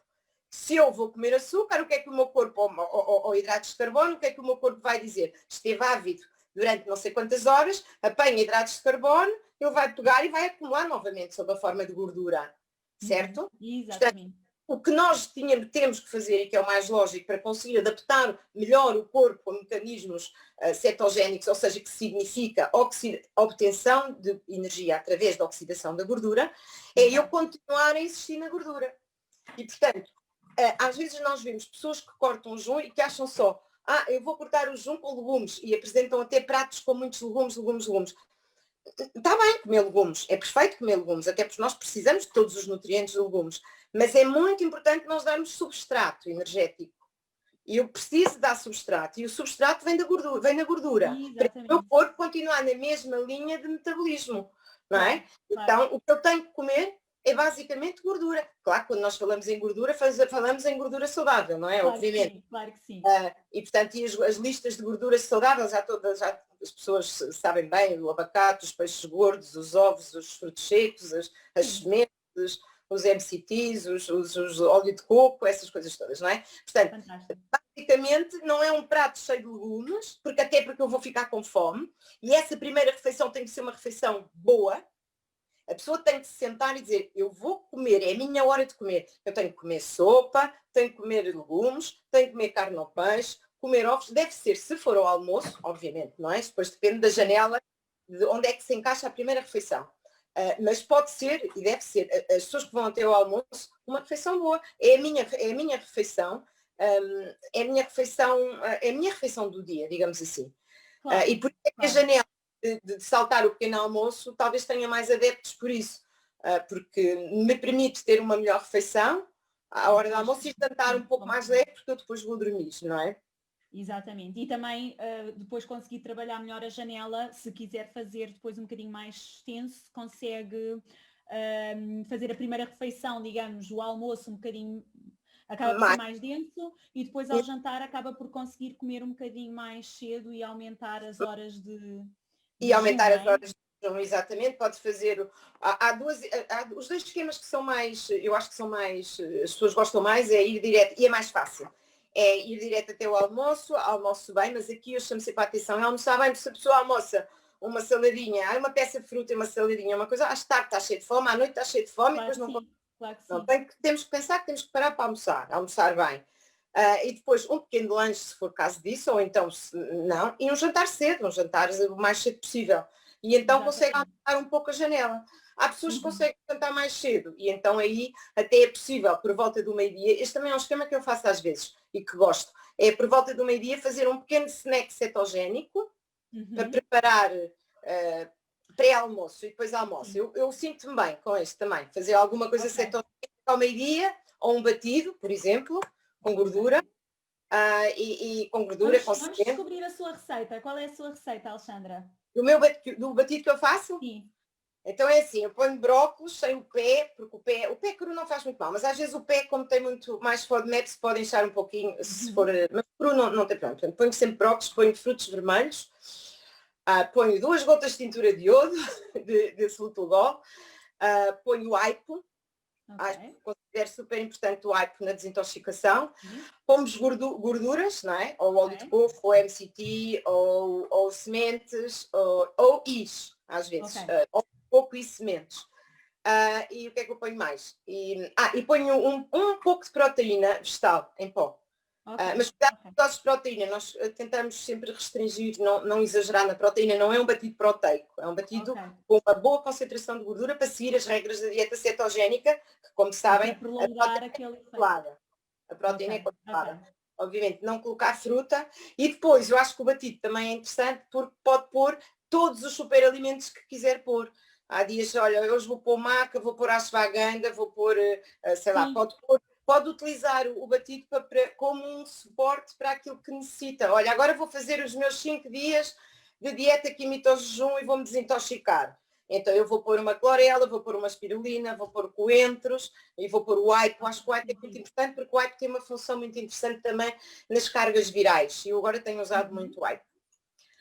Se eu vou comer açúcar, o que é que o meu corpo, ou hidratos de carbono, o que é que o meu corpo vai dizer? Esteve ávido durante não sei quantas horas, apanha hidratos de carbono, ele vai pegar e vai acumular novamente sob a forma de gordura. Certo? Exatamente. Portanto, o que nós temos que fazer, e que é o mais lógico, para conseguir adaptar melhor o corpo a mecanismos cetogénicos, ou seja, que significa obtenção de energia através da oxidação da gordura, é eu continuar a existir na gordura. E, portanto, às vezes nós vemos pessoas que cortam o jejum e que acham só, eu vou cortar o jejum com legumes, e apresentam até pratos com muitos legumes. Está bem comer legumes, é perfeito comer legumes, até porque nós precisamos de todos os nutrientes de legumes, mas é muito importante nós darmos substrato energético. E eu preciso dar substrato, e o substrato vem na gordura, para o meu corpo continuar na mesma linha de metabolismo, não é? Então, o que eu tenho que comer é basicamente gordura. Claro, quando nós falamos em gordura, falamos em gordura saudável, não é? Obviamente. Claro que sim. E portanto, as listas de gorduras saudáveis, já as pessoas sabem bem, o abacate, os peixes gordos, os ovos, os frutos secos, as sementes, os MCTs, os óleo de coco, essas coisas todas, não é? Portanto, Fantástico. basicamente não é um prato cheio de legumes, até porque eu vou ficar com fome, e essa primeira refeição tem que ser uma refeição boa. A pessoa tem que se sentar e dizer, eu vou comer, é a minha hora de comer. Eu tenho que comer sopa, tenho que comer legumes, tenho que comer carne ou peixe, comer ovos. Deve ser, se for ao almoço, obviamente, não é? Depois depende da janela, de onde é que se encaixa a primeira refeição. Mas pode ser, e deve ser, as pessoas que vão até ao almoço, uma refeição boa. É a minha refeição, é a minha refeição do dia, digamos assim. Claro, E por isso é que a claro. janela de saltar o pequeno almoço talvez tenha mais adeptos por isso, porque me permite ter uma melhor refeição à hora do almoço e jantar um pouco mais leve, porque eu depois vou dormir, não é? Exatamente. E também depois conseguir trabalhar melhor a janela, se quiser fazer depois um bocadinho mais extenso, consegue fazer a primeira refeição, digamos, o almoço um bocadinho, acaba por ser Mais, mais denso e depois ao jantar acaba por conseguir comer um bocadinho mais cedo e aumentar as horas e de jejum, aumentar não as é? horas de jejum, exatamente, pode fazer. Há os dois esquemas que são mais, eu acho que são mais, as pessoas gostam mais, é ir direto, e é mais fácil. É ir direto até o almoço, almoço bem, mas aqui eu chamo sempre a atenção, é almoçar bem, porque se a pessoa almoça uma saladinha, uma peça de fruta e uma saladinha, uma coisa, às tarde está cheio de fome, à noite está cheio de fome, e Claro depois que não sim, claro que não, sim. temos que pensar que temos que parar para almoçar bem. E depois um pequeno lanche, se for caso disso, ou então se não, e um jantar cedo, um jantar o mais cedo possível. E então consegue Exatamente. aumentar um pouco a janela. Há pessoas que Uhum. conseguem jantar mais cedo, e então aí até é possível, por volta do meio-dia, este também é um esquema que eu faço às vezes, e que gosto, é por volta do meio-dia fazer um pequeno snack cetogénico, para Uhum. preparar pré-almoço e depois almoço. Sim. Eu sinto-me bem com este também. Fazer alguma coisa Ok, cetogénica ao meio-dia, ou um batido, por exemplo, com ok. gordura, e com gordura, com Vamos semente. descobrir a sua receita. Qual é a sua receita, Alexandra? Do batido que eu faço, Sim. então é assim, eu ponho brócolos sem o pé, porque o pé cru não faz muito mal, mas às vezes o pé, como tem muito mais FODMAP, se pode inchar um pouquinho, se for, Uhum. mas cru não tem problema. Portanto, ponho sempre brócolos, ponho frutos vermelhos, ponho 2 gotas de tintura de iodo, de solutolol, ponho o aipo, acho que Ok. considero super importante o aipo na desintoxicação. Sim. Pomos gorduras, não é? Ou óleo de Ok. coco, ou MCT, ou sementes, ou is, às Ok. vezes, ou coco e sementes. E o que é que eu ponho mais? E ponho um pouco de proteína vegetal em pó. Ok. Mas cuidado Ok. com as doses de proteína, nós tentamos sempre restringir, não exagerar na proteína, não é um batido proteico, é um batido Ok. com uma boa concentração de gordura para seguir as regras da dieta cetogénica, que como E para sabem, a prolongar proteína é aquele efeito. controlada. A Ok. proteína é Ok. controlada. Obviamente, não colocar fruta. E depois, eu acho que o batido também é interessante porque pode pôr todos os superalimentos que quiser pôr. Há dias, olha, hoje vou pôr maca, vou pôr ashwagandha, vou pôr, sei lá, Sim. pode utilizar o batido como um suporte para aquilo que necessita. Olha, agora vou fazer os meus 5 dias de dieta que imita o jejum e vou-me desintoxicar. Então eu vou pôr uma clorela, vou pôr uma espirulina, vou pôr coentros e vou pôr o aipo. Acho que o aipo é muito importante porque o aipo tem uma função muito interessante também nas cargas virais. E eu agora tenho usado Uhum. muito o aipo.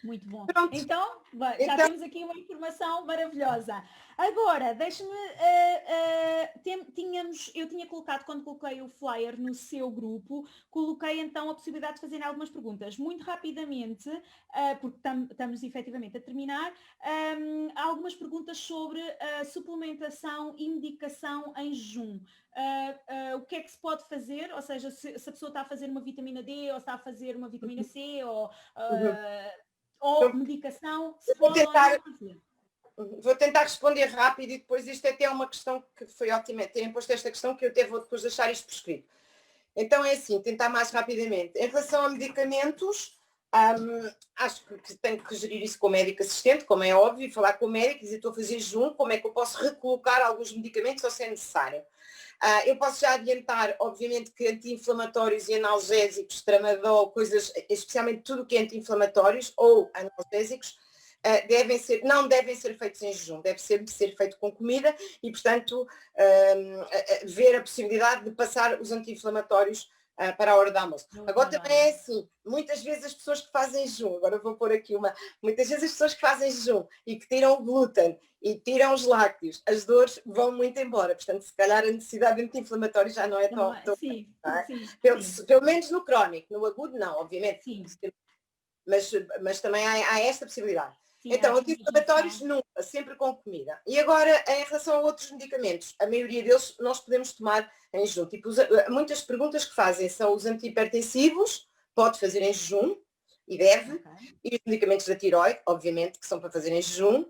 Muito bom. Pronto, Então, já então temos aqui uma informação maravilhosa. Agora, deixe-me. Eu tinha colocado, quando coloquei o flyer no seu grupo, coloquei então a possibilidade de fazer algumas perguntas. Muito rapidamente, porque estamos efetivamente a terminar, há algumas perguntas sobre suplementação e medicação em jejum. O que é que se pode fazer? Ou seja, se a pessoa está a fazer uma vitamina D ou está a fazer uma vitamina C uhum. ou Então, medicação, se vou pode ou não tentar, fazer. vou tentar responder rápido e depois isto até é uma questão que foi ótima terem posto esta questão que eu até vou depois deixar isto por escrito. Então é assim, tentar mais rapidamente. Em relação a medicamentos, acho que tenho que gerir isso com o médico assistente, como é óbvio, e falar com o médico e dizer estou a fazer junto, como é que eu posso recolocar alguns medicamentos ou se é necessário. Eu posso já adiantar, obviamente, que anti-inflamatórios e analgésicos, tramadol, coisas, especialmente tudo o que é anti-inflamatórios ou analgésicos, não devem ser feitos em jejum, deve sempre ser feito com comida e, portanto, ver a possibilidade de passar os anti-inflamatórios para a hora do almoço. Agora também é assim, muitas vezes as pessoas que fazem jejum, agora vou pôr aqui muitas vezes as pessoas que fazem jejum e que tiram o glúten e tiram os lácteos, as dores vão muito embora, portanto se calhar a necessidade de anti-inflamatório já não é tão... Sim, não é? sim, Pelo menos no crónico, no agudo não, obviamente. Sim. Mas também há esta possibilidade. Sim, então, anti-inflamatórios nunca, sempre com comida. E agora, em relação a outros medicamentos, a maioria deles nós podemos tomar em jejum. Tipo, muitas perguntas que fazem são os antihipertensivos, pode fazer em jejum, e deve, e os medicamentos da tiroide, obviamente, que são para fazer em jejum.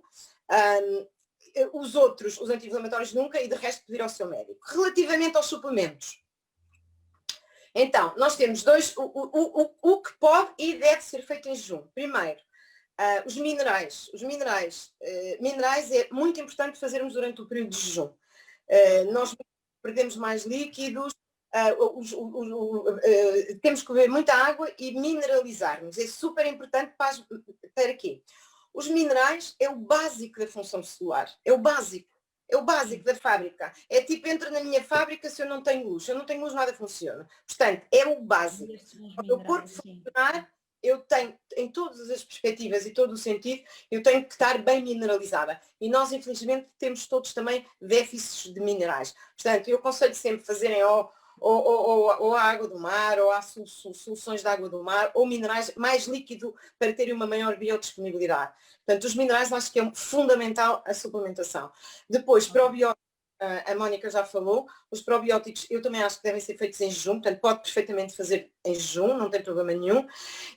Os outros, os anti-inflamatórios nunca, e de resto pedir ao seu médico. Relativamente aos suplementos, então, nós temos o que pode e deve ser feito em jejum. Primeiro, os minerais. Minerais é muito importante fazermos durante o período de jejum. Nós perdemos mais líquidos, temos que beber muita água e mineralizarmos. É super importante para quê? Os minerais é o básico da função celular. É o básico. É o básico da fábrica. É tipo, entro na minha fábrica se eu não tenho luz. Se eu não tenho luz, nada funciona. Portanto, é o básico. Para o corpo funcionar, eu tenho, em todas as perspectivas e todo o sentido, eu tenho que estar bem mineralizada. E nós, infelizmente, temos todos também déficits de minerais. Portanto, eu aconselho sempre fazerem ou a água do mar, ou há soluções de água do mar, ou minerais mais líquido para terem uma maior biodisponibilidade. Portanto, os minerais acho que é fundamental a suplementação. Depois, probióticos, a Mónica já falou, os probióticos eu também acho que devem ser feitos em jejum, portanto pode perfeitamente fazer em jejum, não tem problema nenhum.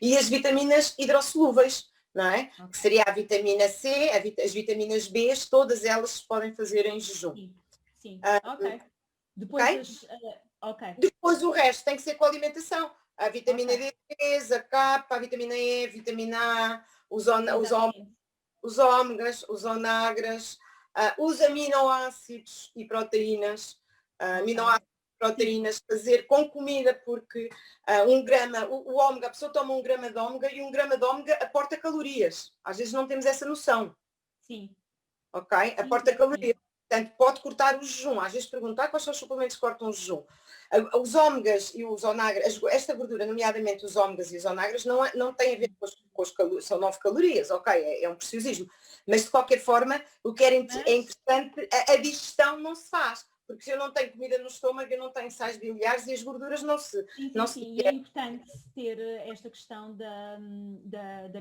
E as vitaminas hidrossolúveis, não é? Que seria a vitamina C, as vitaminas B, todas elas se podem fazer em jejum. Sim. Ok. Depois, Depois o resto tem que ser com a alimentação. A vitamina D3, a K, a vitamina E, a vitamina A, os ômegas, os onagras, os aminoácidos e proteínas. Aminoácidos e proteínas, fazer com comida, porque 1 grama, o ômega, a pessoa toma 1 grama de ômega e 1 grama de ômega aporta calorias. Às vezes não temos essa noção. Sim. Ok? Aporta calorias. Portanto, pode cortar o jejum. Às vezes perguntar quais são os suplementos que cortam o jejum. Os ômegas e os onagras, esta gordura, nomeadamente os ômegas e os onagras, não tem a ver com as calorias, são 9 calorias, ok, é um preciosismo. Mas de qualquer forma, o que é interessante, a digestão não se faz. Porque se eu não tenho comida no estômago, eu não tenho sais biliares e as gorduras não se... Sim. E é importante ter esta questão da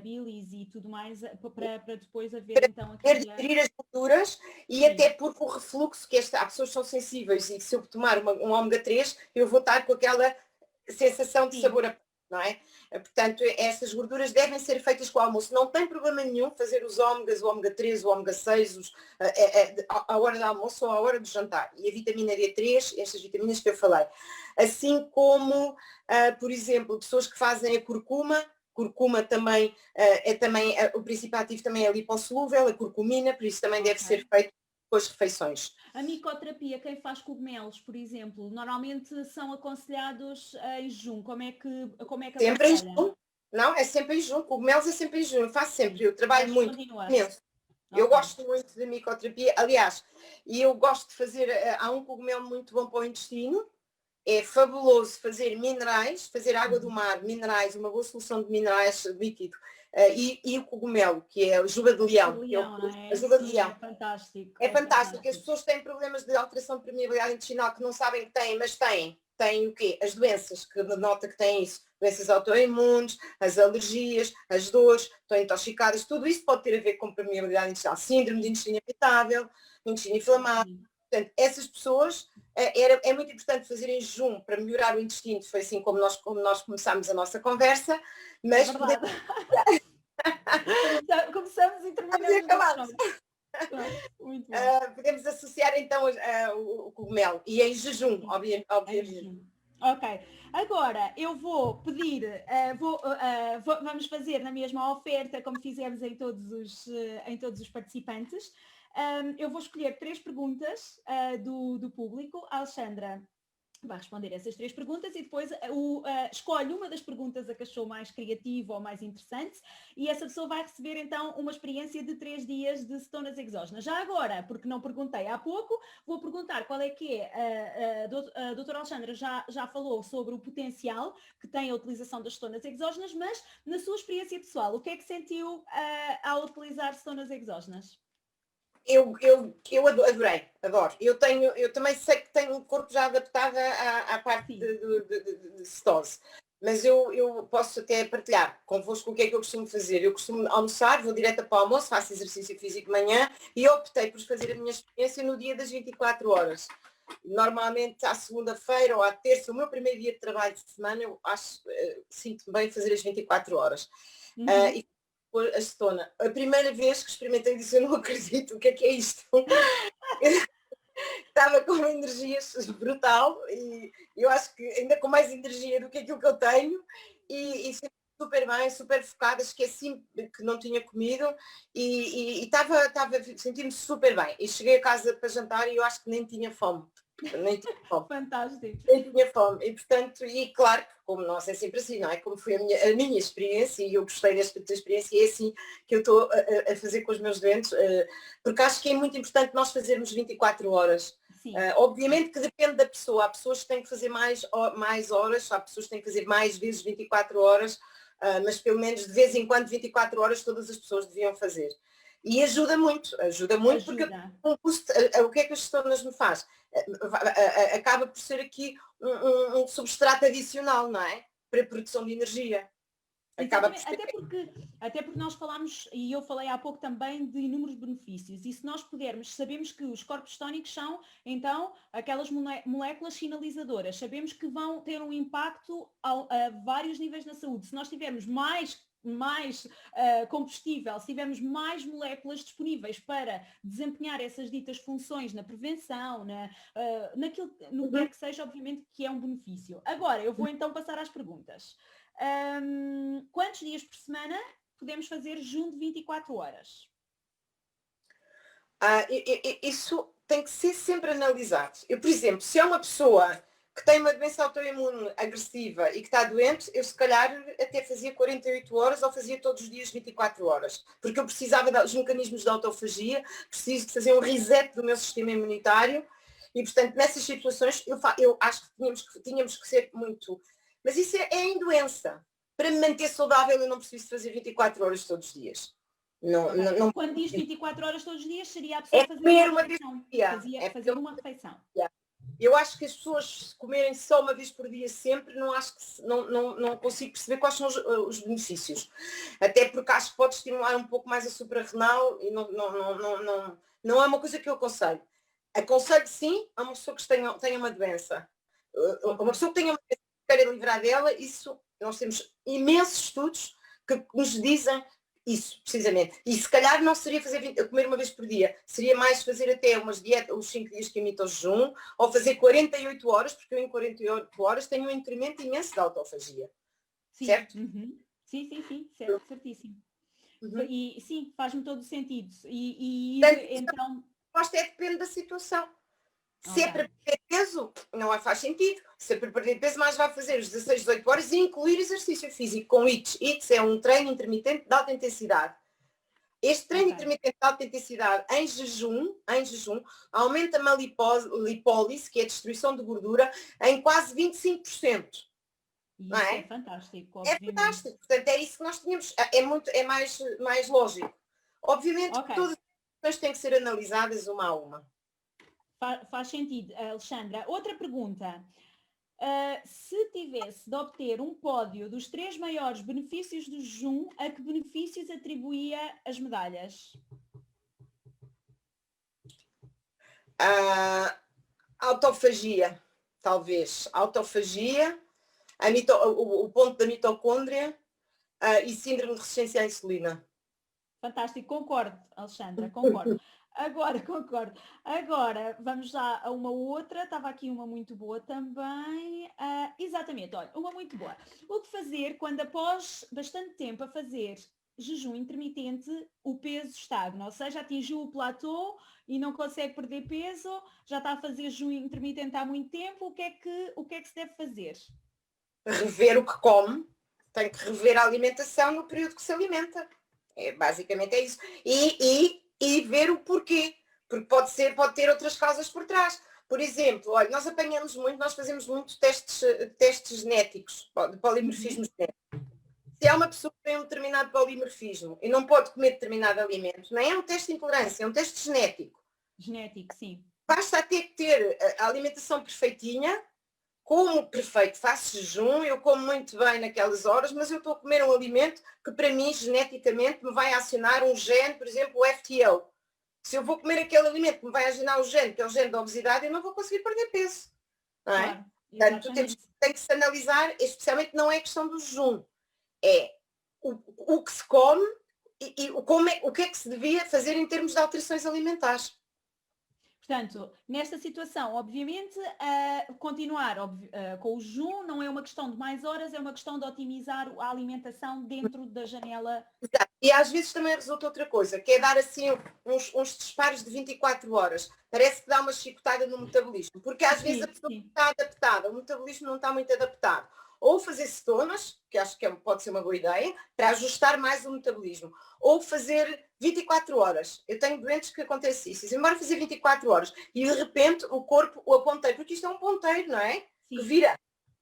bilis e tudo mais para depois haver então aqui... Digerir as gorduras e até porque o refluxo, há pessoas que são sensíveis e se eu tomar um ômega 3, eu vou estar com aquela sensação de sabor, não é? Portanto, essas gorduras devem ser feitas com o almoço. Não tem problema nenhum fazer os ômegas, o ômega 3, o ômega 6, à hora do almoço ou à hora do jantar. E a vitamina D3, estas vitaminas que eu falei. Assim como, por exemplo, pessoas que fazem a curcuma também, o princípio ativo também é lipossolúvel, a curcumina, por isso também deve ser feito com as refeições. A micoterapia, quem faz cogumelos, por exemplo, normalmente são aconselhados em jejum. Como é que sempre em jejum. Não, é sempre em jejum. Cogumelos é sempre em jejum. Eu faço sempre. Eu trabalho muito. Eu gosto muito de micoterapia. Aliás, e eu gosto de fazer... Há um cogumelo muito bom para o intestino. É fabuloso fazer minerais, fazer água do mar, minerais, uma boa solução de minerais líquido. E o cogumelo, que é a juba de leão. A juba de leão. É fantástico. É fantástico. As pessoas têm problemas de alteração de permeabilidade intestinal que não sabem que têm, mas têm. Têm o quê? As doenças, que denota que têm isso. Doenças autoimunes, as alergias, as dores, estão intoxicadas. Tudo isso pode ter a ver com permeabilidade intestinal. Síndrome de intestino irritável, intestino inflamável. Portanto, essas pessoas, é muito importante fazerem jejum para melhorar o intestino. Foi assim como nós começámos a nossa conversa. Mas começamos e terminamos. Podemos associar então o cogumelo e em jejum, obviamente. Ok, agora eu vou pedir, vamos fazer na mesma oferta como fizemos em todos os participantes. Eu vou escolher 3 perguntas do público. Alexandra, vai responder essas 3 perguntas e depois escolhe uma das perguntas a que achou mais criativa ou mais interessante e essa pessoa vai receber então uma experiência de 3 dias de cetonas exógenas. Já agora, porque não perguntei há pouco, vou perguntar qual é que é, a doutora Alexandra já falou sobre o potencial que tem a utilização das cetonas exógenas, mas na sua experiência pessoal, o que é que sentiu ao utilizar cetonas exógenas? Eu adorei, adoro. Eu também sei que tenho um corpo já adaptado à parte de cetose. Mas eu posso até partilhar convosco o que é que eu costumo fazer. Eu costumo almoçar, vou direto para o almoço, faço exercício físico de manhã e optei por fazer a minha experiência no dia das 24 horas. Normalmente à segunda-feira ou à terça, o meu primeiro dia de trabalho de semana, eu acho, sinto-me bem fazer as 24 horas. E a cetona. A primeira vez que experimentei disse, eu não acredito, o que é isto? Estava com uma energia brutal e eu acho que ainda com mais energia do que aquilo que eu tenho e super bem, super focada, esqueci que não tinha comido e senti-me super bem. E cheguei a casa para jantar e eu acho que nem tinha fome. Nem tinha fome. Fantástico. Nem tinha fome. E portanto, e claro, como nós é sempre assim, não é? Como foi a minha experiência e eu gostei desta tua experiência e é assim que eu estou a fazer com os meus doentes, porque acho que é muito importante nós fazermos 24 horas. Obviamente que depende da pessoa. Há pessoas que têm que fazer mais horas, há pessoas que têm que fazer mais vezes 24 horas, mas pelo menos de vez em quando 24 horas todas as pessoas deviam fazer. E ajuda muito porque o que é que as cetonas me faz? Acaba por ser aqui um substrato adicional, não é? Para a produção de energia. Exatamente, até porque nós falámos, e eu falei há pouco também, de inúmeros benefícios, e se nós pudermos, sabemos que os corpos cetónicos são, então, aquelas moléculas sinalizadoras, sabemos que vão ter um impacto a vários níveis na saúde. Se nós tivermos mais combustível, se tivermos mais moléculas disponíveis para desempenhar essas ditas funções na prevenção, naquilo, no que quer que seja, obviamente que é um benefício. Agora, eu vou então passar às perguntas. Quantos dias por semana podemos fazer jejum de 24 horas? Isso tem que ser sempre analisado. Eu, por exemplo, se é uma pessoa que tem uma doença autoimune agressiva e que está doente, eu se calhar até fazia 48 horas ou fazia todos os dias 24 horas, porque eu precisava dos mecanismos de autofagia, preciso de fazer um reset do meu sistema imunitário e, portanto, nessas situações eu acho que tínhamos que ser muito... Mas isso é em doença. Para me manter saudável eu não preciso fazer 24 horas todos os dias. Não. Quando diz 24 horas todos os dias, seria a pessoa fazer uma refeição. Fazer uma refeição. Eu acho que as pessoas comerem só uma vez por dia sempre, não consigo perceber quais são os benefícios. Até porque acho que pode estimular um pouco mais a suprarrenal e não é uma coisa que eu aconselho. Aconselho sim a uma pessoa que tenha uma doença. Uma pessoa que tenha uma doença que queira livrar dela, isso nós temos imensos estudos que nos dizem isso, precisamente. E se calhar não seria comer uma vez por dia, seria mais fazer até umas dietas, os 5 dias que imita o jejum, ou fazer 48 horas, porque eu em 48 horas tenho um incremento imenso de autofagia. Sim. Certo? Sim, certíssimo. E sim, faz-me todo o sentido. Então... Depende da situação. Se é para perder peso, não faz sentido. Se é para perder peso, mais vai fazer os 16, 18 horas e incluir exercício físico com HIIT. HIIT é um treino intermitente de alta intensidade. Este treino intermitente de alta intensidade em jejum aumenta a lipólise, que é a destruição de gordura, em quase 25%. Isso é fantástico. Obviamente. É fantástico. Portanto, é isso que nós tínhamos. É mais lógico. Obviamente que todas as questões têm que ser analisadas uma a uma. Faz sentido, Alexandra. Outra pergunta. Se tivesse de obter um pódio dos 3 maiores benefícios do jejum, a que benefícios atribuía as medalhas? Autofagia, talvez. Autofagia, o ponto da mitocôndria e síndrome de resistência à insulina. Fantástico, concordo, Alexandra, concordo. Concordo. Agora, vamos já a uma outra. Estava aqui uma muito boa também. Exatamente, olha, uma muito boa. O que fazer quando após bastante tempo a fazer jejum intermitente o peso estagna, ou seja, atingiu o platô e não consegue perder peso, já está a fazer jejum intermitente há muito tempo, o que é que se deve fazer? Rever o que come, tem que rever a alimentação no período que se alimenta. Basicamente é isso. E ver o porquê, porque pode ter outras causas por trás. Por exemplo, olha, nós fazemos muito testes genéticos, de polimorfismo genético. Se há uma pessoa que tem um determinado polimorfismo e não pode comer determinado alimento, nem é um teste de intolerância, é um teste genético. Genético, sim. Basta ter que ter a alimentação perfeitinha, como perfeito, faço jejum, eu como muito bem naquelas horas, mas eu estou a comer um alimento que para mim, geneticamente, me vai acionar um gene, por exemplo, o FTL. Se eu vou comer aquele alimento que me vai acionar o gene, que é o gene da obesidade, eu não vou conseguir perder peso. Não é? Claro, Portanto, exatamente. tem que se analisar, especialmente não é questão do jejum, é o que se come e o que é que se devia fazer em termos de alterações alimentares. Portanto, nesta situação, obviamente, continuar com o jejum não é uma questão de mais horas, é uma questão de otimizar a alimentação dentro da janela. Exato. E às vezes também resulta outra coisa, que é dar assim uns disparos de 24 horas. Parece que dá uma chicotada no metabolismo, porque às vezes a Sim, pessoa sim. está adaptada, o metabolismo não está muito adaptado. Ou fazer cetonas, que acho que pode ser uma boa ideia, para ajustar mais o metabolismo. Ou fazer 24 horas. Eu tenho doentes que acontece isso. Dizem, embora fazer 24 horas. E de repente o corpo o apontei, porque isto é um ponteiro, não é? Sim. Que vira.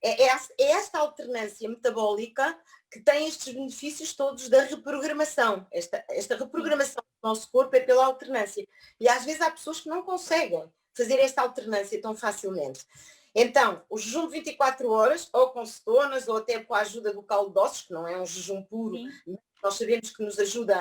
É esta alternância metabólica que tem estes benefícios todos da reprogramação. Esta reprogramação do nosso corpo é pela alternância. E às vezes há pessoas que não conseguem fazer esta alternância tão facilmente. Então, o jejum de 24 horas, ou com cetonas, ou até com a ajuda do caldo de ossos, que não é um jejum puro, nós sabemos que nos ajuda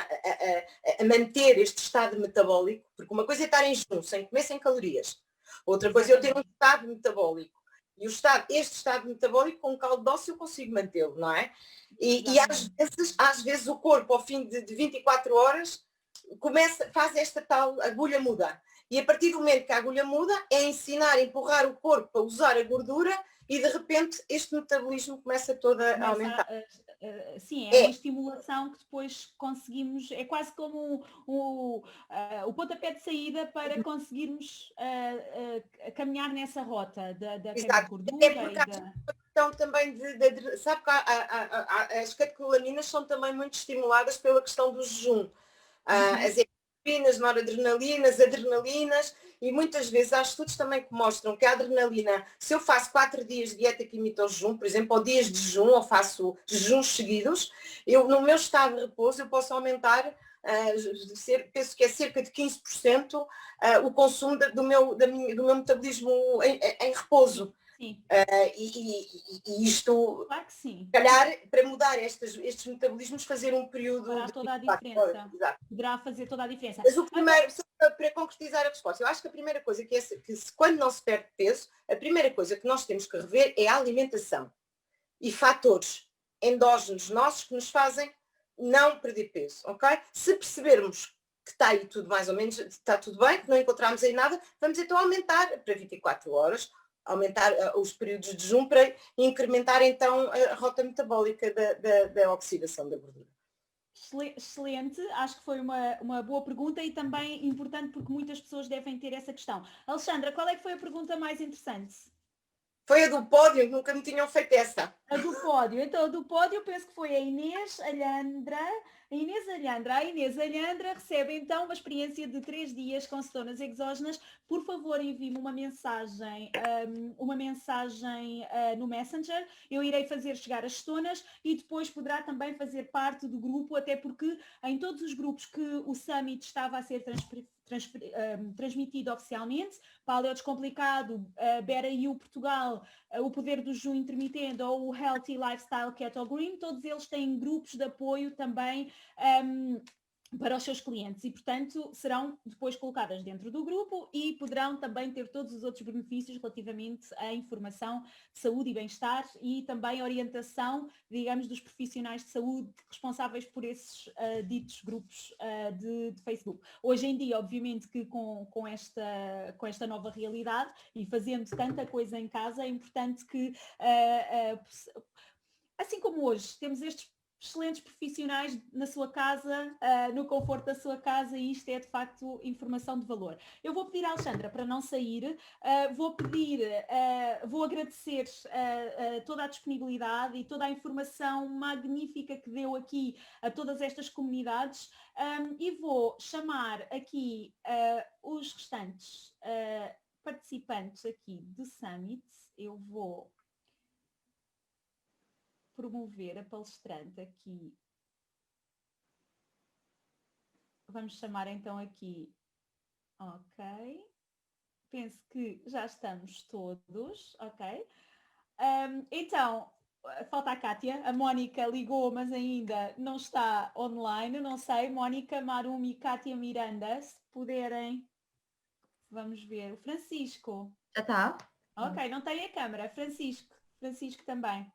a manter este estado metabólico, porque uma coisa é estar em jejum, sem comer, sem calorias. Outra coisa é eu ter um estado metabólico. E este estado metabólico com caldo de ossos eu consigo mantê-lo, não é? E às vezes o corpo, ao fim de 24 horas, faz esta tal agulha muda. E a partir do momento que a agulha muda, é ensinar, empurrar o corpo a usar a gordura e de repente este metabolismo começa todo a aumentar. Sim, é uma estimulação que depois conseguimos, é quase como o pontapé de saída para conseguirmos caminhar nessa rota da queima de gordura. É questão também sabe que as catecolaminas são também muito estimuladas pela questão do jejum. As endorfinas, noradrenalinas, adrenalinas, e muitas vezes há estudos também que mostram que a adrenalina, se eu faço 4 dias de dieta que imita o jejum, por exemplo, ou dias de jejum, ou faço jejuns seguidos, eu no meu estado de repouso eu posso aumentar, penso que é cerca de 15% o consumo do meu metabolismo em repouso. Sim. E isto, claro que sim. calhar, para mudar estes metabolismos, fazer um período fará de toda a diferença. Poderá fazer toda a diferença. Mas o primeiro, para concretizar a resposta, eu acho que a primeira coisa que quando não se perde peso, a primeira coisa que nós temos que rever é a alimentação e fatores endógenos nossos que nos fazem não perder peso, ok? Se percebermos que está aí tudo mais ou menos, está tudo bem, que não encontramos aí nada, vamos então aumentar para 24 horas, aumentar os períodos de jejum para incrementar então a rota metabólica da oxidação da gordura. Excelente, acho que foi uma boa pergunta e também importante porque muitas pessoas devem ter essa questão. Alexandra, qual é que foi a pergunta mais interessante? Foi a do pódio, nunca me tinham feito essa. A do pódio. Então, a do pódio penso que foi a Inês Alhandra. A Inês Alhandra recebe então uma experiência de 3 dias com cetonas exógenas. Por favor, envie-me uma mensagem no Messenger. Eu irei fazer chegar as cetonas e depois poderá também fazer parte do grupo, até porque em todos os grupos que o Summit estava a ser transmitido oficialmente, Paleo Descomplicado, BeraU Portugal, o Poder do Jejum Intermitente ou o Healthy Lifestyle Keto Green, todos eles têm grupos de apoio também para os seus clientes e, portanto, serão depois colocadas dentro do grupo e poderão também ter todos os outros benefícios relativamente à informação de saúde e bem-estar e também orientação, digamos, dos profissionais de saúde responsáveis por esses ditos grupos de Facebook. Hoje em dia, obviamente, que com esta nova realidade e fazendo tanta coisa em casa, é importante que, assim como hoje, temos estes excelentes profissionais na sua casa, no conforto da sua casa, e isto é de facto informação de valor. Eu vou pedir à Alexandra para não sair, vou agradecer toda a disponibilidade e toda a informação magnífica que deu aqui a todas estas comunidades, e vou chamar aqui os restantes participantes aqui do Summit. Eu vou promover a palestrante aqui. Vamos chamar então aqui. Ok. Penso que já estamos todos. Ok. Então, falta a Kátia. A Mónica ligou, mas ainda não está online. Não sei. Mónica, Marum e Kátia Miranda, se puderem. Vamos ver. O Francisco. Já está? Ok, não tem a câmara. Francisco também.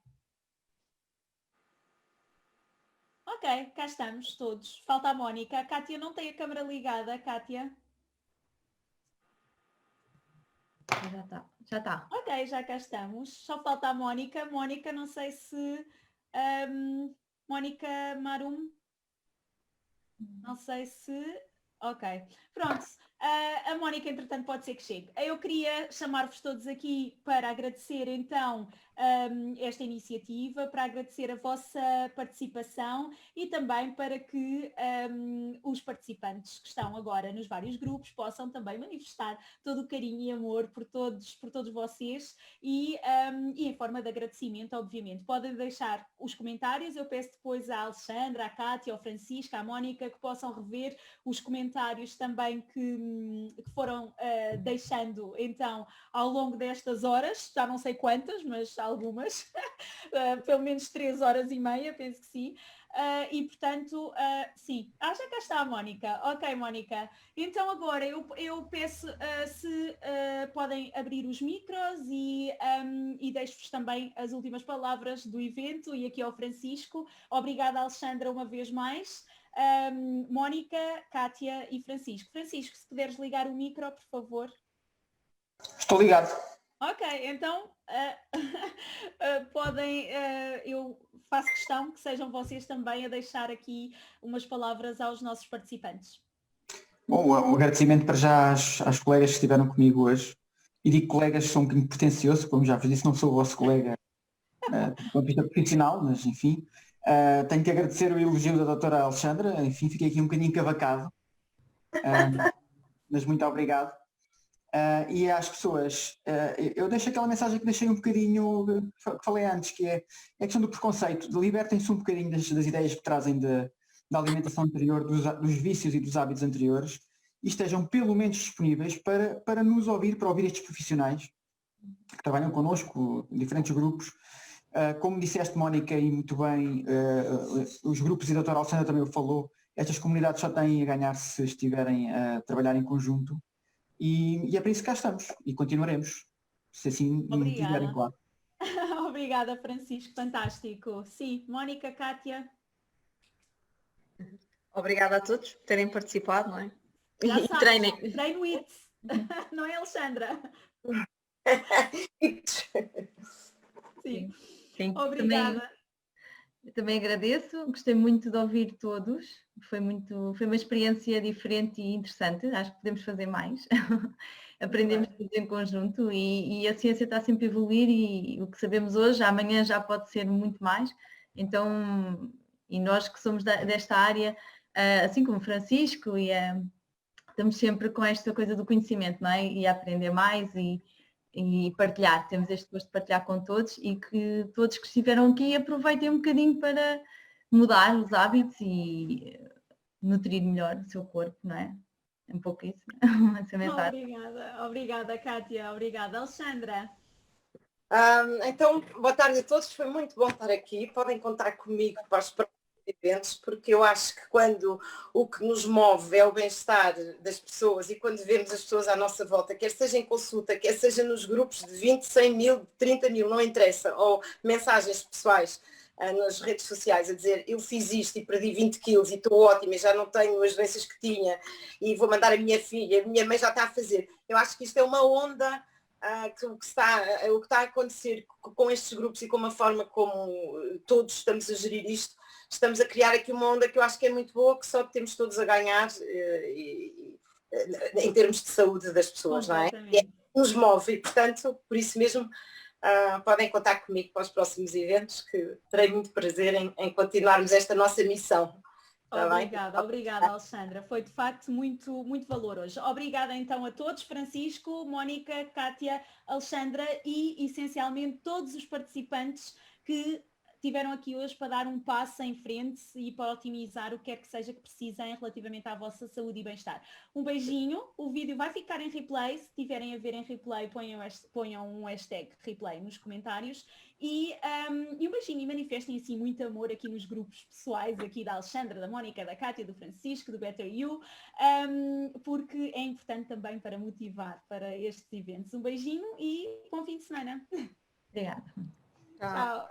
Ok, cá estamos todos. Falta a Mónica. A Kátia não tem a câmara ligada, Kátia. Já está. Já está. Ok, já cá estamos. Só falta a Mónica. Mónica, não sei se... Mónica Marum. Não sei se... Ok, pronto. A Mónica, entretanto, pode ser que chegue. Eu queria chamar-vos todos aqui para agradecer, então, esta iniciativa, para agradecer a vossa participação e também para que os participantes que estão agora nos vários grupos possam também manifestar todo o carinho e amor por todos vocês e em forma de agradecimento, obviamente. Podem deixar os comentários, eu peço depois à Alexandra, à Kátia, ao Francisco, à Mónica, que possam rever os comentários também que foram deixando então ao longo destas horas, já não sei quantas, mas algumas, pelo menos 3 horas e meia, penso que sim. E portanto, sim. Já cá está a Mónica. Ok, Mónica. Então agora eu peço se podem abrir os micros e deixo-vos também as últimas palavras do evento e aqui ao Francisco. Obrigada, Alexandra, uma vez mais. Mónica, Kátia e Francisco. Francisco, se puderes ligar o micro, por favor. Estou ligado. Ok, então podem, eu faço questão que sejam vocês também a deixar aqui umas palavras aos nossos participantes. Bom, o agradecimento para já às colegas que estiveram comigo hoje. E digo colegas, sou um bocadinho pretencioso, como já vos disse, não sou o vosso colega do ponto de vista profissional, mas enfim. Tenho que agradecer o elogio da doutora Alexandra, enfim, fiquei aqui um bocadinho encavacado, mas muito obrigado. E às pessoas, eu deixo aquela mensagem que deixei um bocadinho, que falei antes, que é a questão do preconceito. Libertem-se um bocadinho das ideias que trazem da alimentação anterior, dos vícios e dos hábitos anteriores, e estejam pelo menos disponíveis para nos ouvir, para ouvir estes profissionais que trabalham connosco, em diferentes grupos. Como disseste, Mónica, e muito bem, os grupos, e a doutora Alexandra também o falou, estas comunidades só têm a ganhar se estiverem a trabalhar em conjunto, e é para isso que cá estamos, e continuaremos, se assim me tiverem, claro. Obrigada, Francisco, fantástico. Sim, Mónica, Kátia. Obrigada a todos por terem participado, não é? Já E sabes, treinem. treino it, não é, Alexandra? Sim. Sim. Obrigada. Também agradeço, gostei muito de ouvir todos, foi uma experiência diferente e interessante, acho que podemos fazer mais. Aprendemos tudo em conjunto e a ciência está sempre a evoluir e o que sabemos hoje, amanhã já pode ser muito mais. Então, e nós que somos desta área, assim como Francisco, estamos sempre com esta coisa do conhecimento, não é? E a aprender mais e partilhar, temos este gosto de partilhar com todos e que todos que estiveram aqui aproveitem um bocadinho para mudar os hábitos e nutrir melhor o seu corpo, não é? É um pouco isso, essa mensagem. Obrigada, Kátia, obrigada. Alexandra. Então, boa tarde a todos, foi muito bom estar aqui, podem contar comigo para os próximos eventos, porque eu acho que quando o que nos move é o bem-estar das pessoas e quando vemos as pessoas à nossa volta, quer seja em consulta, quer seja nos grupos de 20, 100 mil, 30 mil, não interessa, ou mensagens pessoais nas redes sociais a dizer eu fiz isto e perdi 20 quilos e estou ótima e já não tenho as doenças que tinha e vou mandar a minha filha, a minha mãe já está a fazer. Eu acho que isto é uma onda o que está a acontecer com estes grupos e com a forma como todos estamos a gerir isto estamos a criar aqui uma onda que eu acho que é muito boa, que só temos todos a ganhar em termos de saúde das pessoas, não é? E nos move e, portanto, por isso mesmo podem contar comigo para os próximos eventos, que terei muito prazer em continuarmos esta nossa missão. Obrigada, Alexandra. Foi de facto muito, muito valor hoje. Obrigada então a todos, Francisco, Mónica, Cátia, Alexandra e essencialmente todos os participantes que tiveram aqui hoje para dar um passo em frente e para otimizar o que quer que seja que precisem relativamente à vossa saúde e bem-estar. Um beijinho, o vídeo vai ficar em replay, se tiverem a ver em replay ponham um hashtag replay nos comentários e um beijinho e manifestem assim muito amor aqui nos grupos pessoais aqui da Alexandra, da Mónica, da Cátia, do Francisco, do Better You, porque é importante também para motivar para estes eventos. Um beijinho e bom fim de semana. Obrigada. Tchau.